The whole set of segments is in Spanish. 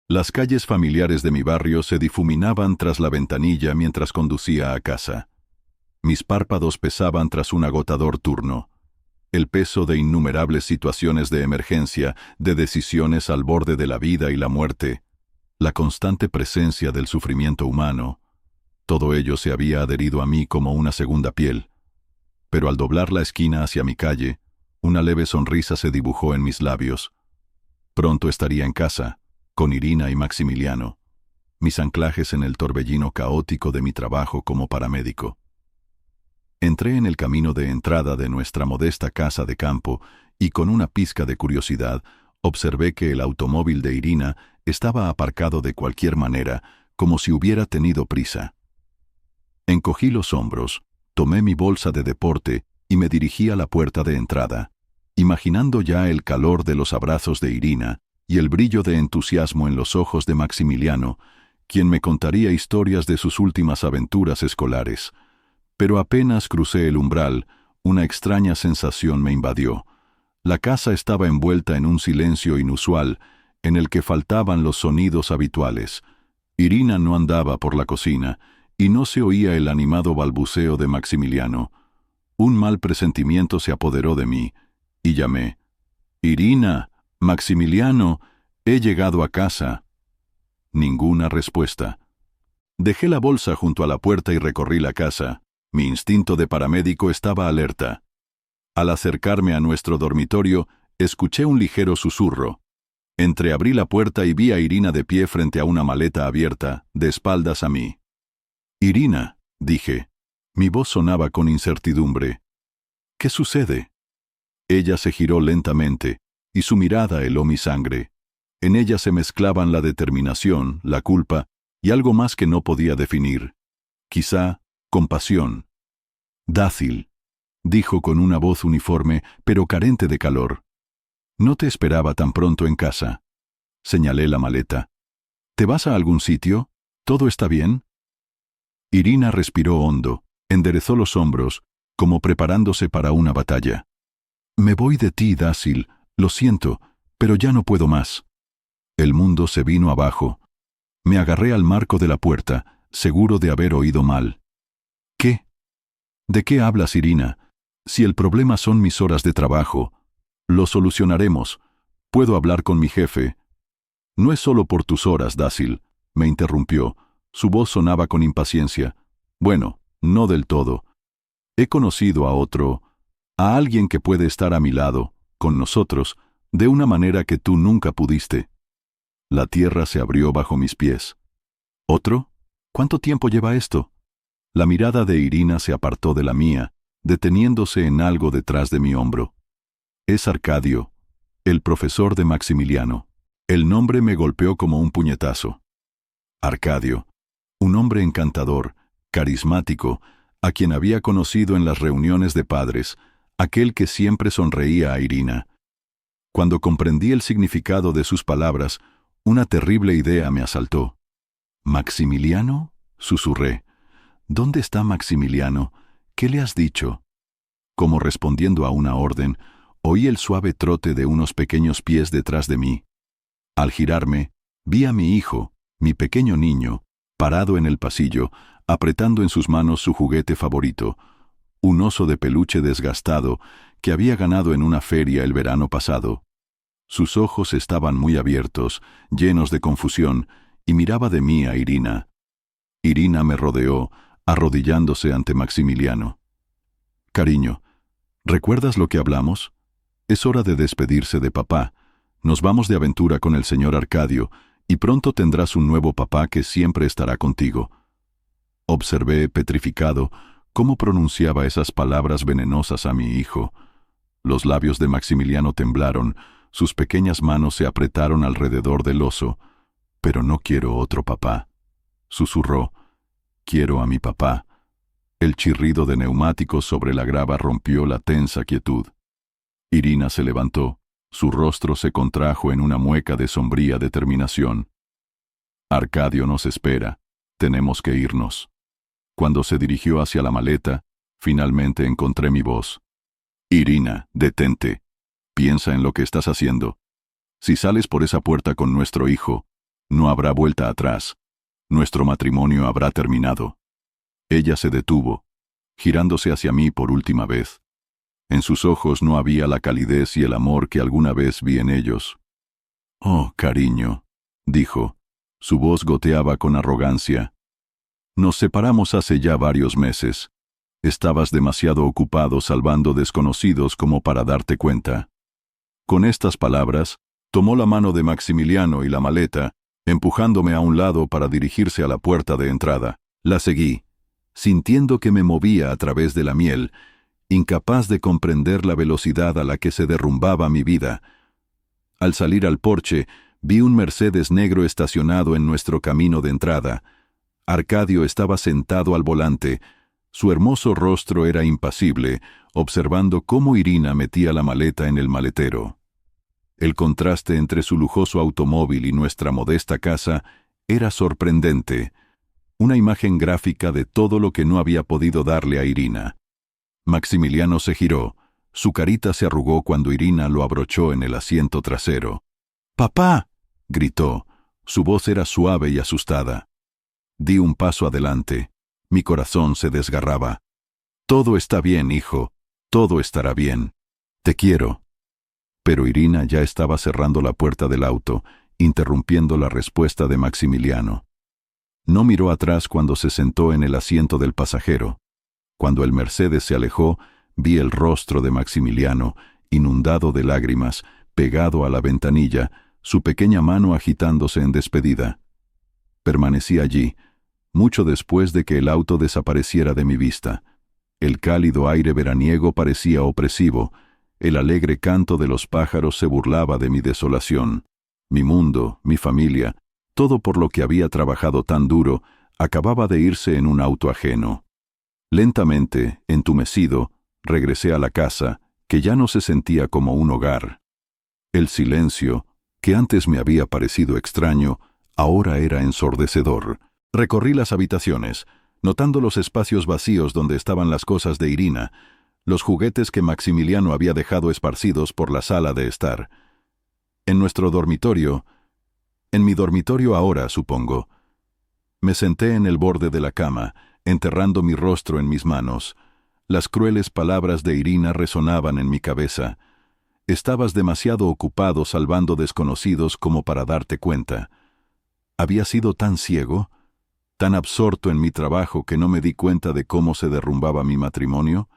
Las calles familiares de mi barrio se difuminaban tras la ventanilla mientras conducía a casa. Mis párpados pesaban tras un agotador turno. El peso de innumerables situaciones de emergencia, de decisiones al borde de la vida y la muerte, la constante presencia del sufrimiento humano, todo ello se había adherido a mí como una segunda piel. Pero al doblar la esquina hacia mi calle, una leve sonrisa se dibujó en mis labios. Pronto estaría en casa, con Irina y Maximiliano, mis anclajes en el torbellino caótico de mi trabajo como paramédico. Entré en el camino de entrada de nuestra modesta casa de campo y con una pizca de curiosidad observé que el automóvil de Irina estaba aparcado de cualquier manera, como si hubiera tenido prisa. Encogí los hombros, tomé mi bolsa de deporte y me dirigí a la puerta de entrada, imaginando ya el calor de los abrazos de Irina y el brillo de entusiasmo en los ojos de Maximiliano, quien me contaría historias de sus últimas aventuras escolares. Pero apenas crucé el umbral, una extraña sensación me invadió. La casa estaba envuelta en un silencio inusual, en el que faltaban los sonidos habituales. Irina no andaba por la cocina, y no se oía el animado balbuceo de Maximiliano. Un mal presentimiento se apoderó de mí, y llamé: «Irina, Maximiliano, he llegado a casa». Ninguna respuesta. Dejé la bolsa junto a la puerta y recorrí la casa. Mi instinto de paramédico estaba alerta. Al acercarme a nuestro dormitorio, escuché un ligero susurro. Entreabrí la puerta y vi a Irina de pie frente a una maleta abierta, de espaldas a mí. «Irina», dije. Mi voz sonaba con incertidumbre. «¿Qué sucede?» Ella se giró lentamente, y su mirada heló mi sangre. En ella se mezclaban la determinación, la culpa, y algo más que no podía definir. Quizá compasión. «Dácil», dijo con una voz uniforme, pero carente de calor. «No te esperaba tan pronto en casa». Señalé la maleta. «¿Te vas a algún sitio? ¿Todo está bien?» Irina respiró hondo, enderezó los hombros, como preparándose para una batalla. «Me voy de ti, Dácil, lo siento, pero ya no puedo más». El mundo se vino abajo. Me agarré al marco de la puerta, seguro de haber oído mal. «¿Qué? ¿De qué hablas, Irina? Si el problema son mis horas de trabajo, lo solucionaremos. Puedo hablar con mi jefe». «No es solo por tus horas, Dácil», me interrumpió. Su voz sonaba con impaciencia. «Bueno, no del todo. He conocido a otro, a alguien que puede estar a mi lado, con nosotros, de una manera que tú nunca pudiste». La tierra se abrió bajo mis pies. «¿Otro? ¿Cuánto tiempo lleva esto?» La mirada de Irina se apartó de la mía, deteniéndose en algo detrás de mi hombro. «Es Arcadio, el profesor de Maximiliano». El nombre me golpeó como un puñetazo. Arcadio, un hombre encantador, carismático, a quien había conocido en las reuniones de padres, aquel que siempre sonreía a Irina. Cuando comprendí el significado de sus palabras, una terrible idea me asaltó. «¿Maximiliano?», susurré. «¿Dónde está Maximiliano? ¿Qué le has dicho?». Como respondiendo a una orden, oí el suave trote de unos pequeños pies detrás de mí. Al girarme, vi a mi hijo, mi pequeño niño, parado en el pasillo, apretando en sus manos su juguete favorito, un oso de peluche desgastado que había ganado en una feria el verano pasado. Sus ojos estaban muy abiertos, llenos de confusión, y miraba de mí a Irina. Irina me rodeó, arrodillándose ante Maximiliano. «Cariño, ¿recuerdas lo que hablamos? Es hora de despedirse de papá. Nos vamos de aventura con el señor Arcadio, y pronto tendrás un nuevo papá que siempre estará contigo». Observé, petrificado, cómo pronunciaba esas palabras venenosas a mi hijo. Los labios de Maximiliano temblaron, sus pequeñas manos se apretaron alrededor del oso. «Pero no quiero otro papá», susurró. «Quiero a mi papá». El chirrido de neumáticos sobre la grava rompió la tensa quietud. Irina se levantó. Su rostro se contrajo en una mueca de sombría determinación. «Arcadio nos espera. Tenemos que irnos». Cuando se dirigió hacia la maleta, finalmente encontré mi voz. «Irina, detente. Piensa en lo que estás haciendo. Si sales por esa puerta con nuestro hijo, No habrá vuelta atrás. Nuestro matrimonio habrá terminado. Ella se detuvo, girándose hacia mí por última vez. En sus ojos no había la calidez y el amor que alguna vez vi en ellos. «Oh, cariño», dijo. Su voz goteaba con arrogancia. «Nos separamos hace ya varios meses. Estabas demasiado ocupado salvando desconocidos como para darte cuenta». Con estas palabras, tomó la mano de Maximiliano y la maleta, empujándome a un lado para dirigirse a la puerta de entrada. La seguí, sintiendo que me movía a través de la miel, incapaz de comprender la velocidad a la que se derrumbaba mi vida. Al salir al porche, vi un Mercedes negro estacionado en nuestro camino de entrada. Arcadio estaba sentado al volante. Su hermoso rostro era impasible, observando cómo Irina metía la maleta en el maletero. El contraste entre su lujoso automóvil y nuestra modesta casa era sorprendente, una imagen gráfica de todo lo que no había podido darle a Irina. Maximiliano se giró, su carita se arrugó cuando Irina lo abrochó en el asiento trasero. «¡Papá!», gritó, su voz era suave y asustada. Di un paso adelante, mi corazón se desgarraba. «Todo está bien, hijo, todo estará bien. Te quiero». Pero Irina ya estaba cerrando la puerta del auto, interrumpiendo la respuesta de Maximiliano. No miró atrás cuando se sentó en el asiento del pasajero. Cuando el Mercedes se alejó, vi el rostro de Maximiliano, inundado de lágrimas, pegado a la ventanilla, su pequeña mano agitándose en despedida. Permanecí allí, mucho después de que el auto desapareciera de mi vista. El cálido aire veraniego parecía opresivo. El alegre canto de los pájaros se burlaba de mi desolación. Mi mundo, mi familia, todo por lo que había trabajado tan duro, acababa de irse en un auto ajeno. Lentamente, entumecido, regresé a la casa, que ya no se sentía como un hogar. El silencio, que antes me había parecido extraño, ahora era ensordecedor. Recorrí las habitaciones, notando los espacios vacíos donde estaban las cosas de Irina, los juguetes que Maximiliano había dejado esparcidos por la sala de estar. En mi dormitorio ahora, supongo. Me senté en el borde de la cama, enterrando mi rostro en mis manos. Las crueles palabras de Irina resonaban en mi cabeza. Estabas demasiado ocupado salvando desconocidos como para darte cuenta. ¿Había sido tan ciego, tan absorto en mi trabajo que no me di cuenta de cómo se derrumbaba mi matrimonio?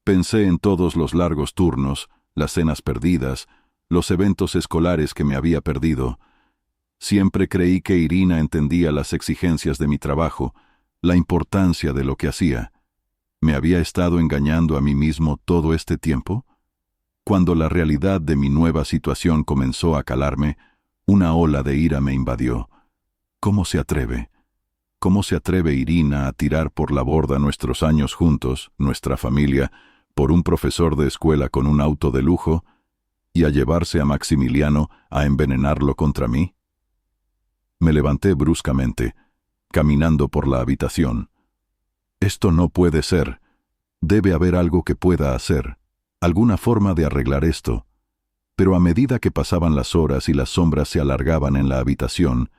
Pensé en todos los largos turnos, las cenas perdidas, los eventos escolares que me había perdido. Siempre creí que Irina entendía las exigencias de mi trabajo, la importancia de lo que hacía. ¿Me había estado engañando a mí mismo todo este tiempo? Cuando la realidad de mi nueva situación comenzó a calarme, una ola de ira me invadió. ¿Cómo se atreve? ¿Cómo se atreve Irina a tirar por la borda nuestros años juntos, nuestra familia, por un profesor de escuela con un auto de lujo, y a llevarse a Maximiliano a envenenarlo contra mí? Me levanté bruscamente, caminando por la habitación. Esto no puede ser. Debe haber algo que pueda hacer, alguna forma de arreglar esto. Pero a medida que pasaban las horas y las sombras se alargaban en la habitación,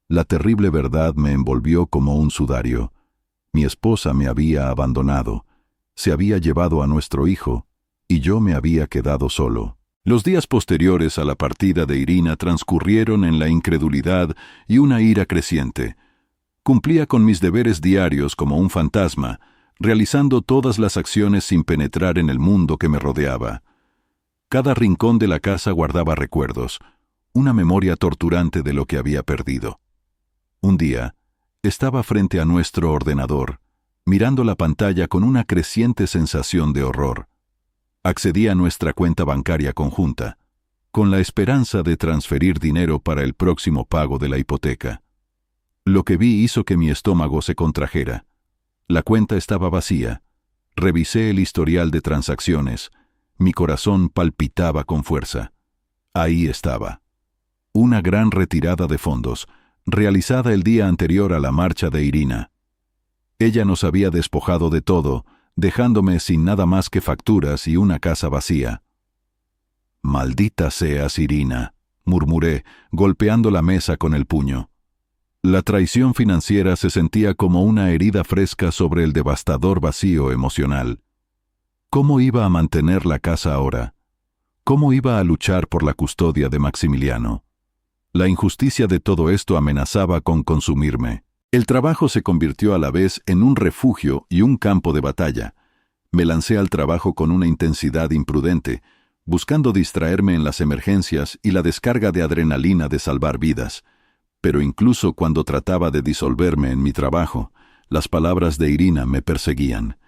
la terrible verdad me envolvió como un sudario. Mi esposa me había abandonado. Se había llevado a nuestro hijo, y yo me había quedado solo. Los días posteriores a la partida de Irina transcurrieron en la incredulidad y una ira creciente. Cumplía con mis deberes diarios como un fantasma, realizando todas las acciones sin penetrar en el mundo que me rodeaba. Cada rincón de la casa guardaba recuerdos, una memoria torturante de lo que había perdido. Un día, estaba frente a nuestro ordenador, mirando la pantalla con una creciente sensación de horror. Accedí a nuestra cuenta bancaria conjunta, con la esperanza de transferir dinero para el próximo pago de la hipoteca. Lo que vi hizo que mi estómago se contrajera. La cuenta estaba vacía. Revisé el historial de transacciones. Mi corazón palpitaba con fuerza. Ahí estaba. Una gran retirada de fondos, realizada el día anterior a la marcha de Irina. Ella nos había despojado de todo, dejándome sin nada más que facturas y una casa vacía. «Maldita seas, Irina», murmuré, golpeando la mesa con el puño. La traición financiera se sentía como una herida fresca sobre el devastador vacío emocional. ¿Cómo iba a mantener la casa ahora? ¿Cómo iba a luchar por la custodia de Maximiliano? La injusticia de todo esto amenazaba con consumirme. El trabajo se convirtió a la vez en un refugio y un campo de batalla. Me lancé al trabajo con una intensidad imprudente, buscando distraerme en las emergencias y la descarga de adrenalina de salvar vidas. Pero incluso cuando trataba de disolverme en mi trabajo, las palabras de Irina me perseguían.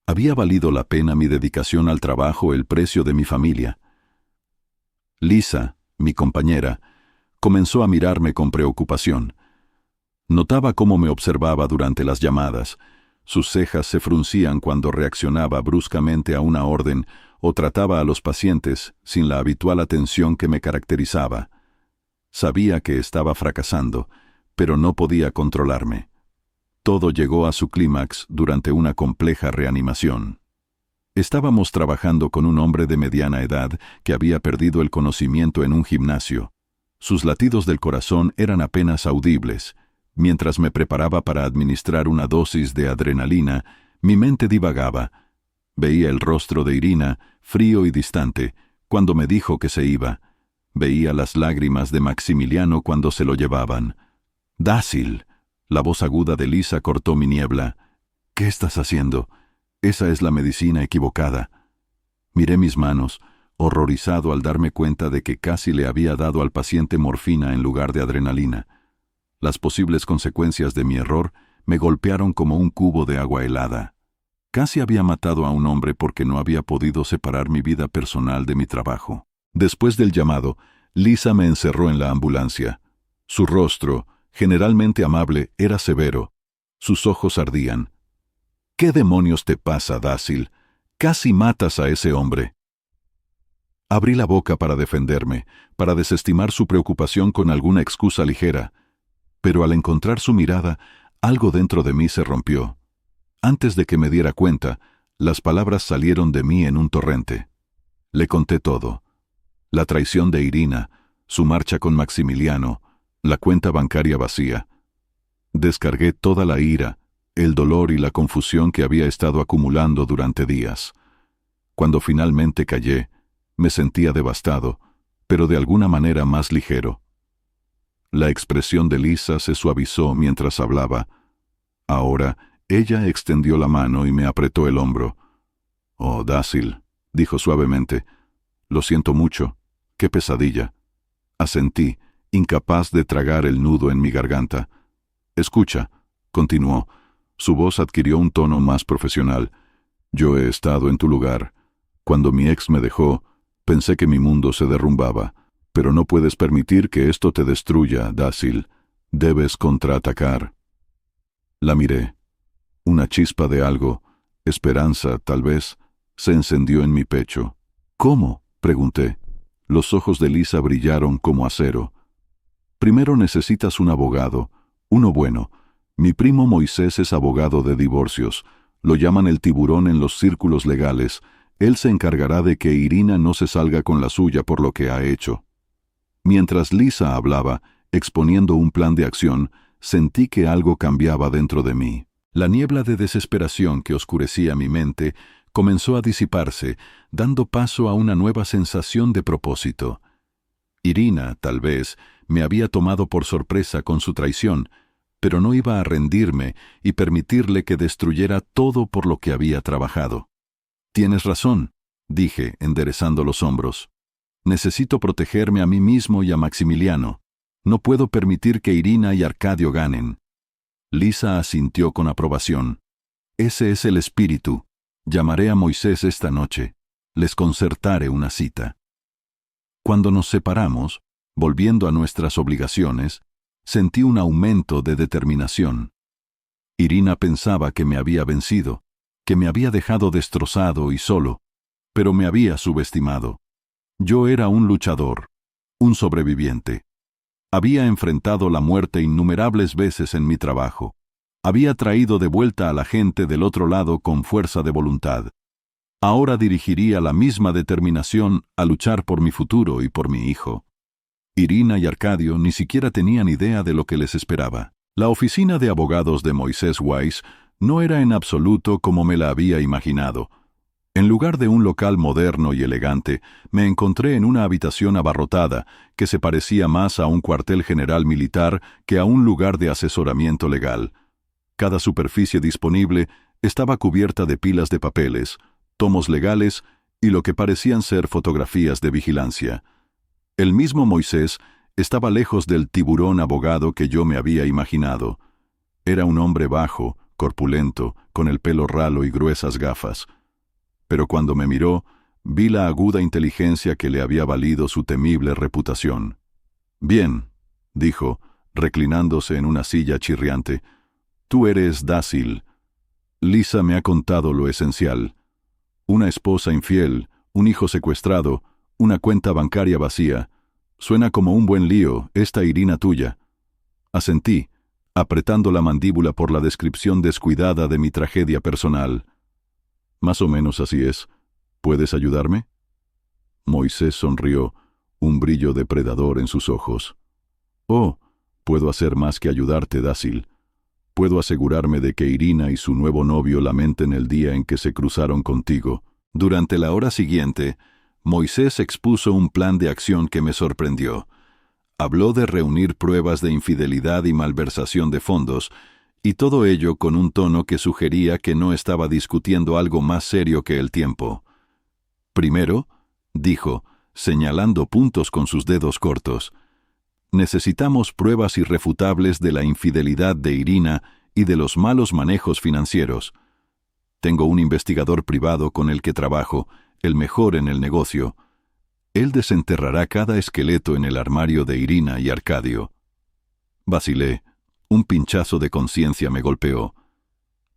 ¿Había valido la pena mi dedicación al trabajo el precio de mi familia? Lisa, mi compañera, comenzó a mirarme con preocupación. Notaba cómo me observaba durante las llamadas. Sus cejas se fruncían cuando reaccionaba bruscamente a una orden o trataba a los pacientes sin la habitual atención que me caracterizaba. Sabía que estaba fracasando, pero no podía controlarme. Todo llegó a su clímax durante una compleja reanimación. Estábamos trabajando con un hombre de mediana edad que había perdido el conocimiento en un gimnasio. Sus latidos del corazón eran apenas audibles. Mientras me preparaba para administrar una dosis de adrenalina, mi mente divagaba. Veía el rostro de Irina, frío y distante, cuando me dijo que se iba. Veía las lágrimas de Maximiliano cuando se lo llevaban. «Dácil», la voz aguda de Lisa cortó mi niebla. «¿Qué estás haciendo? Esa es la medicina equivocada». Miré mis manos, horrorizado al darme cuenta de que casi le había dado al paciente morfina en lugar de adrenalina. Las posibles consecuencias de mi error me golpearon como un cubo de agua helada. Casi había matado a un hombre porque no había podido separar mi vida personal de mi trabajo. Después del llamado, Lisa me encerró en la ambulancia. Su rostro, generalmente amable, era severo. Sus ojos ardían. «¿Qué demonios te pasa, Dácil? Casi matas a ese hombre». Abrí la boca para defenderme, para desestimar su preocupación con alguna excusa ligera. Pero al encontrar su mirada, algo dentro de mí se rompió. Antes de que me diera cuenta, las palabras salieron de mí en un torrente. Le conté todo. La traición de Irina, su marcha con Maximiliano, la cuenta bancaria vacía. Descargué toda la ira, el dolor y la confusión que había estado acumulando durante días. Cuando finalmente callé, me sentía devastado, pero de alguna manera más ligero. La expresión de Lisa se suavizó mientras hablaba. Ahora, ella extendió la mano y me apretó el hombro. «Oh, Dácil», dijo suavemente, «lo siento mucho. Qué pesadilla». Asentí, incapaz de tragar el nudo en mi garganta. «Escucha», continuó. Su voz adquirió un tono más profesional. «Yo he estado en tu lugar. Cuando mi ex me dejó, pensé que mi mundo se derrumbaba. Pero no puedes permitir que esto te destruya, Dácil. Debes contraatacar». La miré. Una chispa de algo, esperanza, tal vez, se encendió en mi pecho. «¿Cómo?», pregunté. Los ojos de Lisa brillaron como acero. «Primero necesitas un abogado, uno bueno. Mi primo Moisés es abogado de divorcios. Lo llaman el tiburón en los círculos legales. Él se encargará de que Irina no se salga con la suya por lo que ha hecho». Mientras Lisa hablaba, exponiendo un plan de acción, sentí que algo cambiaba dentro de mí. La niebla de desesperación que oscurecía mi mente comenzó a disiparse, dando paso a una nueva sensación de propósito. Irina, tal vez, me había tomado por sorpresa con su traición, pero no iba a rendirme y permitirle que destruyera todo por lo que había trabajado. «Tienes razón», dije, enderezando los hombros. «Necesito protegerme a mí mismo y a Maximiliano. No puedo permitir que Irina y Arcadio ganen». Lisa asintió con aprobación. «Ese es el espíritu. Llamaré a Moisés esta noche. Les concertaré una cita». Cuando nos separamos, volviendo a nuestras obligaciones, sentí un aumento de determinación. Irina pensaba que me había vencido, que me había dejado destrozado y solo, pero me había subestimado. Yo era un luchador, un sobreviviente. Había enfrentado la muerte innumerables veces en mi trabajo. Había traído de vuelta a la gente del otro lado con fuerza de voluntad. Ahora dirigiría la misma determinación a luchar por mi futuro y por mi hijo. Irina y Arcadio ni siquiera tenían idea de lo que les esperaba. La oficina de abogados de Moisés Weiss no era en absoluto como me la había imaginado. En lugar de un local moderno y elegante, me encontré en una habitación abarrotada que se parecía más a un cuartel general militar que a un lugar de asesoramiento legal. Cada superficie disponible estaba cubierta de pilas de papeles, tomos legales y lo que parecían ser fotografías de vigilancia. El mismo Moisés estaba lejos del tiburón abogado que yo me había imaginado. Era un hombre bajo, corpulento, con el pelo ralo y gruesas gafas. Pero cuando me miró, vi la aguda inteligencia que le había valido su temible reputación. «Bien», dijo, reclinándose en una silla chirriante, «tú eres Dácil. Lisa me ha contado lo esencial. Una esposa infiel, un hijo secuestrado, una cuenta bancaria vacía. Suena como un buen lío, esta Irina tuya». Asentí, apretando la mandíbula por la descripción descuidada de mi tragedia personal. «Más o menos así es. ¿Puedes ayudarme?» Moisés sonrió, un brillo depredador en sus ojos. «Oh, puedo hacer más que ayudarte, Dácil. Puedo asegurarme de que Irina y su nuevo novio lamenten el día en que se cruzaron contigo». Durante la hora siguiente, Moisés expuso un plan de acción que me sorprendió. Habló de reunir pruebas de infidelidad y malversación de fondos, y todo ello con un tono que sugería que no estaba discutiendo algo más serio que el tiempo. «Primero», dijo, señalando puntos con sus dedos cortos, «necesitamos pruebas irrefutables de la infidelidad de Irina y de los malos manejos financieros. Tengo un investigador privado con el que trabajo, el mejor en el negocio. Él desenterrará cada esqueleto en el armario de Irina y Arcadio». Vacilé. Un pinchazo de conciencia me golpeó.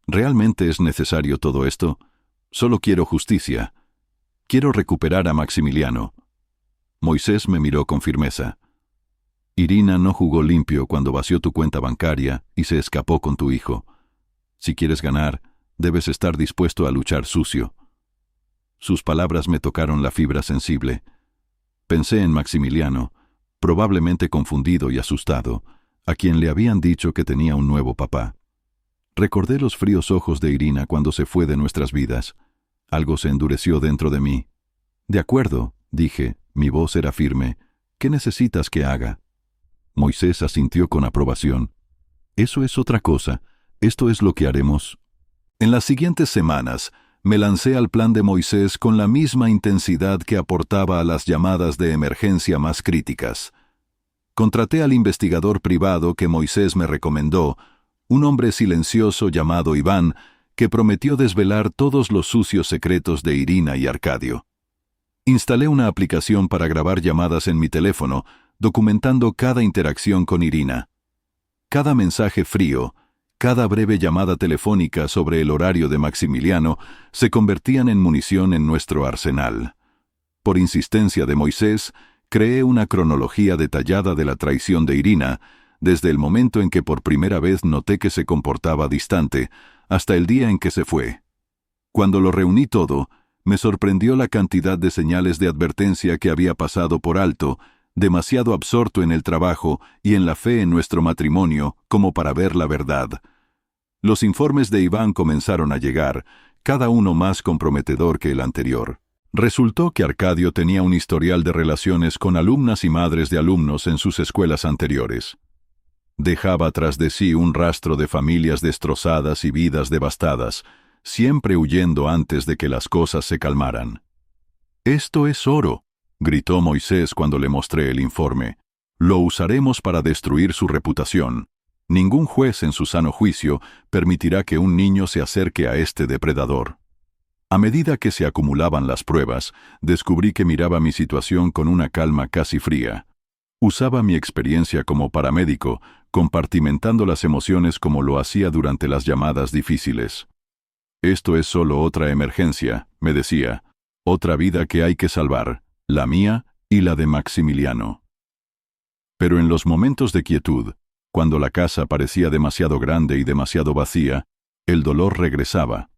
¿Realmente es necesario todo esto? Solo quiero justicia. Quiero recuperar a Maximiliano. Moisés me miró con firmeza. Irina no jugó limpio cuando vació tu cuenta bancaria y se escapó con tu hijo. Si quieres ganar, debes estar dispuesto a luchar sucio. Sus palabras me tocaron la fibra sensible. Pensé en Maximiliano, probablemente confundido y asustado, a quien le habían dicho que tenía un nuevo papá. Recordé los fríos ojos de Irina cuando se fue de nuestras vidas. Algo se endureció dentro de mí. «De acuerdo», dije, mi voz era firme. «¿Qué necesitas que haga?» Moisés asintió con aprobación. «Eso es otra cosa. Esto es lo que haremos». En las siguientes semanas, me lancé al plan de Moisés con la misma intensidad que aportaba a las llamadas de emergencia más críticas. Contraté al investigador privado que Moisés me recomendó, un hombre silencioso llamado Iván, que prometió desvelar todos los sucios secretos de Irina y Arcadio. Instalé una aplicación para grabar llamadas en mi teléfono, documentando cada interacción con Irina. Cada mensaje frío, cada breve llamada telefónica sobre el horario de Maximiliano se convertían en munición en nuestro arsenal. Por insistencia de Moisés, creé una cronología detallada de la traición de Irina, desde el momento en que por primera vez noté que se comportaba distante, hasta el día en que se fue. Cuando lo reuní todo, me sorprendió la cantidad de señales de advertencia que había pasado por alto, demasiado absorto en el trabajo y en la fe en nuestro matrimonio como para ver la verdad. Los informes de Iván comenzaron a llegar, cada uno más comprometedor que el anterior. Resultó que Arcadio tenía un historial de relaciones con alumnas y madres de alumnos en sus escuelas anteriores. Dejaba tras de sí un rastro de familias destrozadas y vidas devastadas, siempre huyendo antes de que las cosas se calmaran. «Esto es oro», gritó Moisés cuando le mostré el informe. «Lo usaremos para destruir su reputación. Ningún juez en su sano juicio permitirá que un niño se acerque a este depredador». A medida que se acumulaban las pruebas, descubrí que miraba mi situación con una calma casi fría. Usaba mi experiencia como paramédico, compartimentando las emociones como lo hacía durante las llamadas difíciles. «Esto es solo otra emergencia», me decía, «otra vida que hay que salvar, la mía y la de Maximiliano». Pero en los momentos de quietud, cuando la casa parecía demasiado grande y demasiado vacía, el dolor regresaba.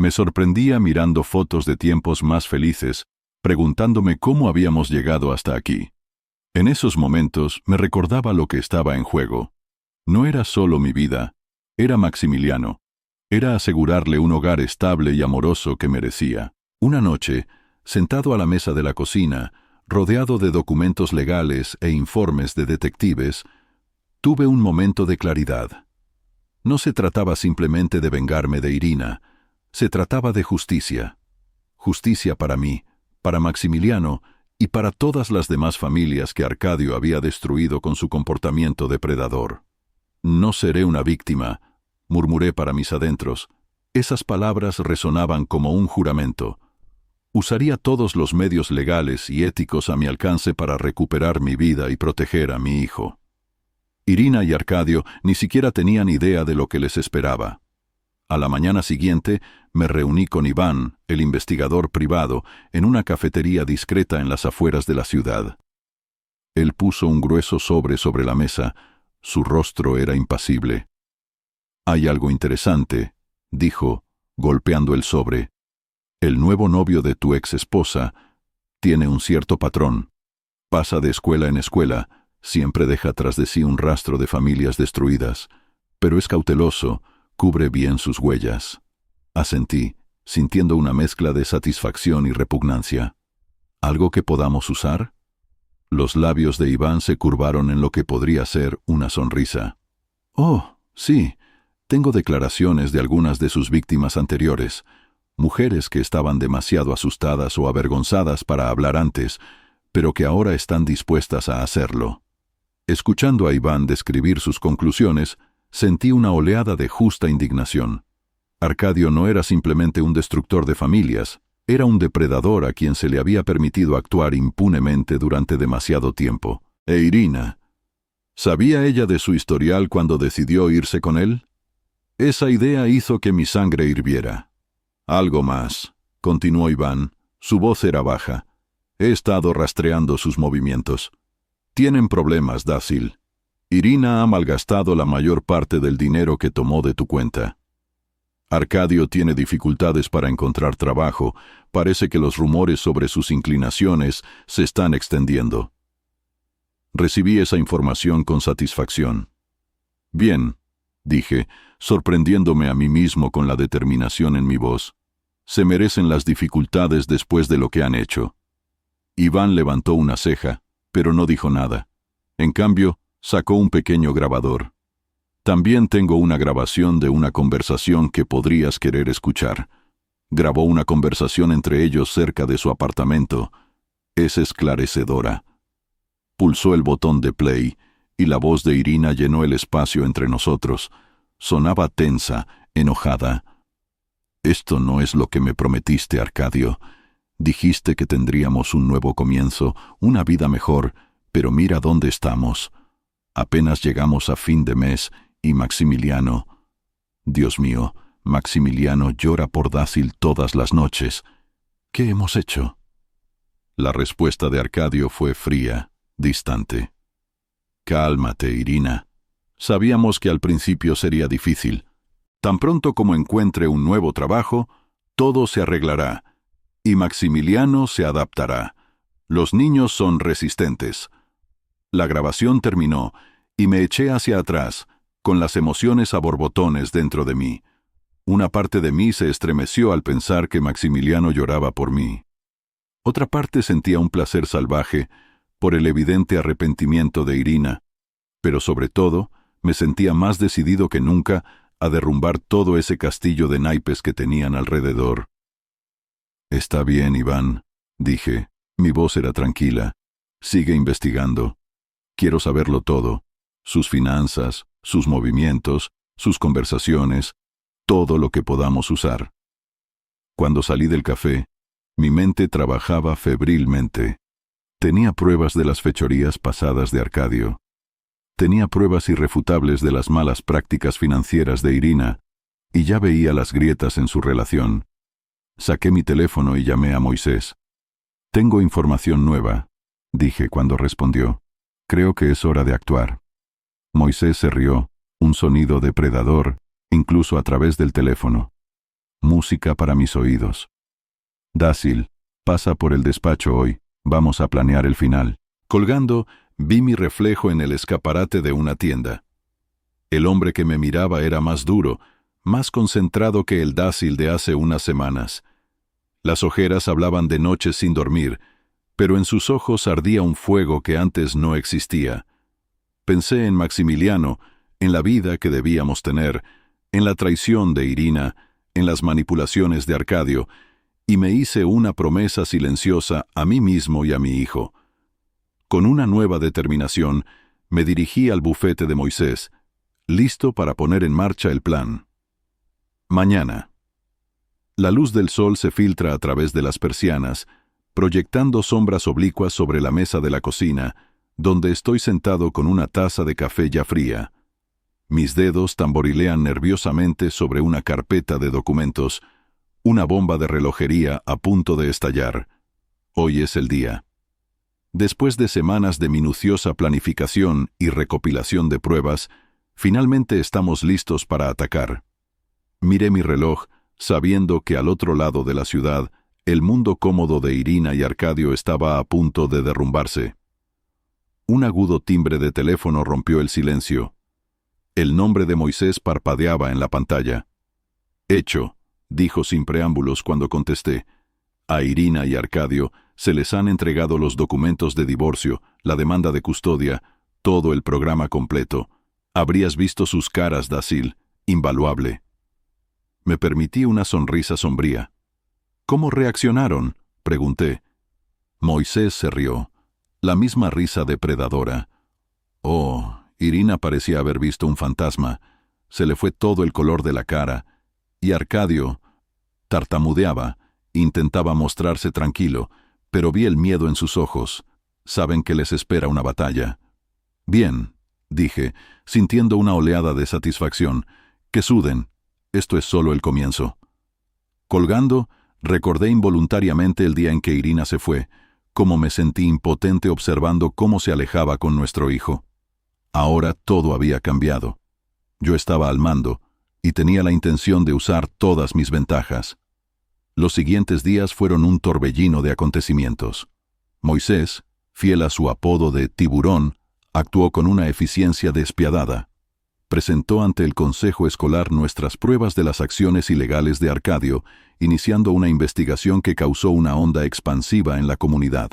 Me sorprendía mirando fotos de tiempos más felices, preguntándome cómo habíamos llegado hasta aquí. En esos momentos me recordaba lo que estaba en juego. No era solo mi vida, era Maximiliano. Era asegurarle un hogar estable y amoroso que merecía. Una noche, sentado a la mesa de la cocina, rodeado de documentos legales e informes de detectives, tuve un momento de claridad. No se trataba simplemente de vengarme de Irina, se trataba de justicia. Justicia para mí, para Maximiliano y para todas las demás familias que Arcadio había destruido con su comportamiento depredador. No seré una víctima, murmuré para mis adentros. Esas palabras resonaban como un juramento. Usaría todos los medios legales y éticos a mi alcance para recuperar mi vida y proteger a mi hijo. Irina y Arcadio ni siquiera tenían idea de lo que les esperaba. A la mañana siguiente me reuní con Iván, el investigador privado, en una cafetería discreta en las afueras de la ciudad. Él puso un grueso sobre la mesa. Su rostro era impasible. «Hay algo interesante», dijo, golpeando el sobre. «El nuevo novio de tu ex esposa tiene un cierto patrón. Pasa de escuela en escuela, siempre deja tras de sí un rastro de familias destruidas, pero es cauteloso, cubre bien sus huellas». Asentí, sintiendo una mezcla de satisfacción y repugnancia. ¿Algo que podamos usar? Los labios de Iván se curvaron en lo que podría ser una sonrisa. «Oh, sí, tengo declaraciones de algunas de sus víctimas anteriores, mujeres que estaban demasiado asustadas o avergonzadas para hablar antes, pero que ahora están dispuestas a hacerlo». Escuchando a Iván describir sus conclusiones, sentí una oleada de justa indignación. Arcadio no era simplemente un destructor de familias, era un depredador a quien se le había permitido actuar impunemente durante demasiado tiempo. ¿E Irina? ¿Sabía ella de su historial cuando decidió irse con él? Esa idea hizo que mi sangre hirviera. «Algo más», continuó Iván, su voz era baja. «He estado rastreando sus movimientos. Tienen problemas, Dácil. Irina ha malgastado la mayor parte del dinero que tomó de tu cuenta. Arcadio tiene dificultades para encontrar trabajo. Parece que los rumores sobre sus inclinaciones se están extendiendo». Recibí esa información con satisfacción. «Bien», dije, sorprendiéndome a mí mismo con la determinación en mi voz. «Se merecen las dificultades después de lo que han hecho». Iván levantó una ceja, pero no dijo nada. En cambio, sacó un pequeño grabador. «También tengo una grabación de una conversación que podrías querer escuchar». Grabó una conversación entre ellos cerca de su apartamento. Es esclarecedora. Pulsó el botón de play, y la voz de Irina llenó el espacio entre nosotros. Sonaba tensa, enojada. «Esto no es lo que me prometiste, Arcadio. Dijiste que tendríamos un nuevo comienzo, una vida mejor, pero mira dónde estamos. Apenas llegamos a fin de mes, y Maximiliano... Dios mío, Maximiliano llora por Dácil todas las noches. ¿Qué hemos hecho?» La respuesta de Arcadio fue fría, distante. «Cálmate, Irina. Sabíamos que al principio sería difícil. Tan pronto como encuentre un nuevo trabajo, todo se arreglará, y Maximiliano se adaptará. Los niños son resistentes». La grabación terminó, y me eché hacia atrás, con las emociones a borbotones dentro de mí. Una parte de mí se estremeció al pensar que Maximiliano lloraba por mí. Otra parte sentía un placer salvaje por el evidente arrepentimiento de Irina, pero sobre todo me sentía más decidido que nunca a derrumbar todo ese castillo de naipes que tenían alrededor. «Está bien, Iván», dije. Mi voz era tranquila. «Sigue investigando. Quiero saberlo todo. Sus finanzas, sus movimientos, sus conversaciones, todo lo que podamos usar». Cuando salí del café, mi mente trabajaba febrilmente. Tenía pruebas de las fechorías pasadas de Arcadio. Tenía pruebas irrefutables de las malas prácticas financieras de Irina, y ya veía las grietas en su relación. Saqué mi teléfono y llamé a Moisés. «Tengo información nueva», dije cuando respondió. «Creo que es hora de actuar». Moisés se rió, un sonido depredador, incluso a través del teléfono. Música para mis oídos. «Dácil, pasa por el despacho hoy, vamos a planear el final». Colgando, Vi mi reflejo en el escaparate de una tienda. El hombre que me miraba era más duro, más concentrado que el Dácil de hace unas semanas. Las ojeras hablaban de noches sin dormir, pero en sus ojos ardía un fuego que antes no existía. Pensé en Maximiliano, en la vida que debíamos tener, en la traición de Irina, en las manipulaciones de Arcadio, y me hice una promesa silenciosa a mí mismo y a mi hijo. Con una nueva determinación, me dirigí al bufete de Moisés, listo para poner en marcha el plan. Mañana. La luz del sol se filtra a través de las persianas, proyectando sombras oblicuas sobre la mesa de la cocina, donde estoy sentado con una taza de café ya fría. Mis dedos tamborilean nerviosamente sobre una carpeta de documentos, una bomba de relojería a punto de estallar. Hoy es el día. Después de semanas de minuciosa planificación y recopilación de pruebas, finalmente estamos listos para atacar. Miré mi reloj, sabiendo que al otro lado de la ciudad, el mundo cómodo de Irina y Arcadio estaba a punto de derrumbarse. Un agudo timbre de teléfono rompió el silencio. El nombre de Moisés parpadeaba en la pantalla. «Hecho», dijo sin preámbulos cuando contesté. A Irina y Arcadio se les han entregado los documentos de divorcio, la demanda de custodia, todo el programa completo. Habrías visto sus caras, Dácil, invaluable. Me permití una sonrisa sombría. «¿Cómo reaccionaron?», pregunté. Moisés se rió, la misma risa depredadora. Oh, Irina parecía haber visto un fantasma. Se le fue todo el color de la cara. Y Arcadio tartamudeaba, intentaba mostrarse tranquilo, pero vi el miedo en sus ojos. Saben que les espera una batalla. «Bien», dije, sintiendo una oleada de satisfacción. «Que suden. Esto es solo el comienzo». Colgando, recordé involuntariamente el día en que Irina se fue, cómo me sentí impotente observando cómo se alejaba con nuestro hijo. Ahora todo había cambiado. Yo estaba al mando, y tenía la intención de usar todas mis ventajas. Los siguientes días fueron un torbellino de acontecimientos. Moisés, fiel a su apodo de tiburón, actuó con una eficiencia despiadada. Presentó ante el Consejo Escolar nuestras pruebas de las acciones ilegales de Arcadio, iniciando una investigación que causó una onda expansiva en la comunidad.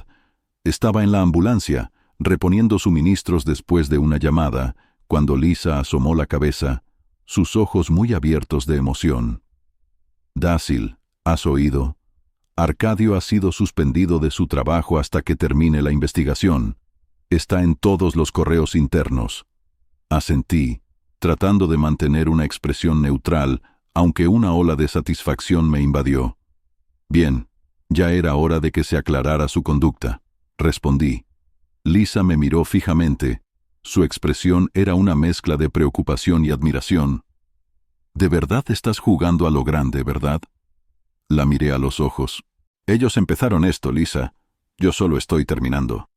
Estaba en la ambulancia, reponiendo suministros después de una llamada, cuando Lisa asomó la cabeza, sus ojos muy abiertos de emoción. «Dácil, ¿has oído? Arcadio ha sido suspendido de su trabajo hasta que termine la investigación. Está en todos los correos internos». Asentí, tratando de mantener una expresión neutral, aunque una ola de satisfacción me invadió. «Bien, ya era hora de que se aclarara su conducta», respondí. Lisa me miró fijamente. Su expresión era una mezcla de preocupación y admiración. «¿De verdad estás jugando a lo grande, verdad?» La miré a los ojos. «Ellos empezaron esto, Lisa. Yo solo estoy terminando».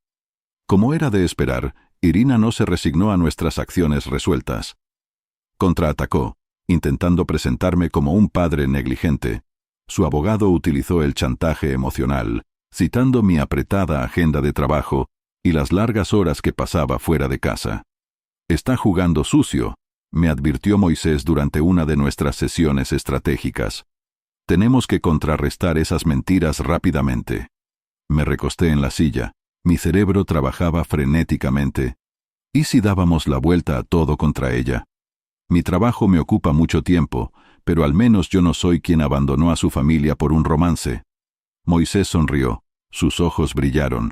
Como era de esperar, Irina no se resignó a nuestras acciones resueltas. Contraatacó, intentando presentarme como un padre negligente. Su abogado utilizó el chantaje emocional, citando mi apretada agenda de trabajo y las largas horas que pasaba fuera de casa. «Está jugando sucio», me advirtió Moisés durante una de nuestras sesiones estratégicas. «Tenemos que contrarrestar esas mentiras rápidamente». Me recosté en la silla. Mi cerebro trabajaba frenéticamente. ¿Y si dábamos la vuelta a todo contra ella? Mi trabajo me ocupa mucho tiempo, pero al menos yo no soy quien abandonó a su familia por un romance. Moisés sonrió. Sus ojos brillaron.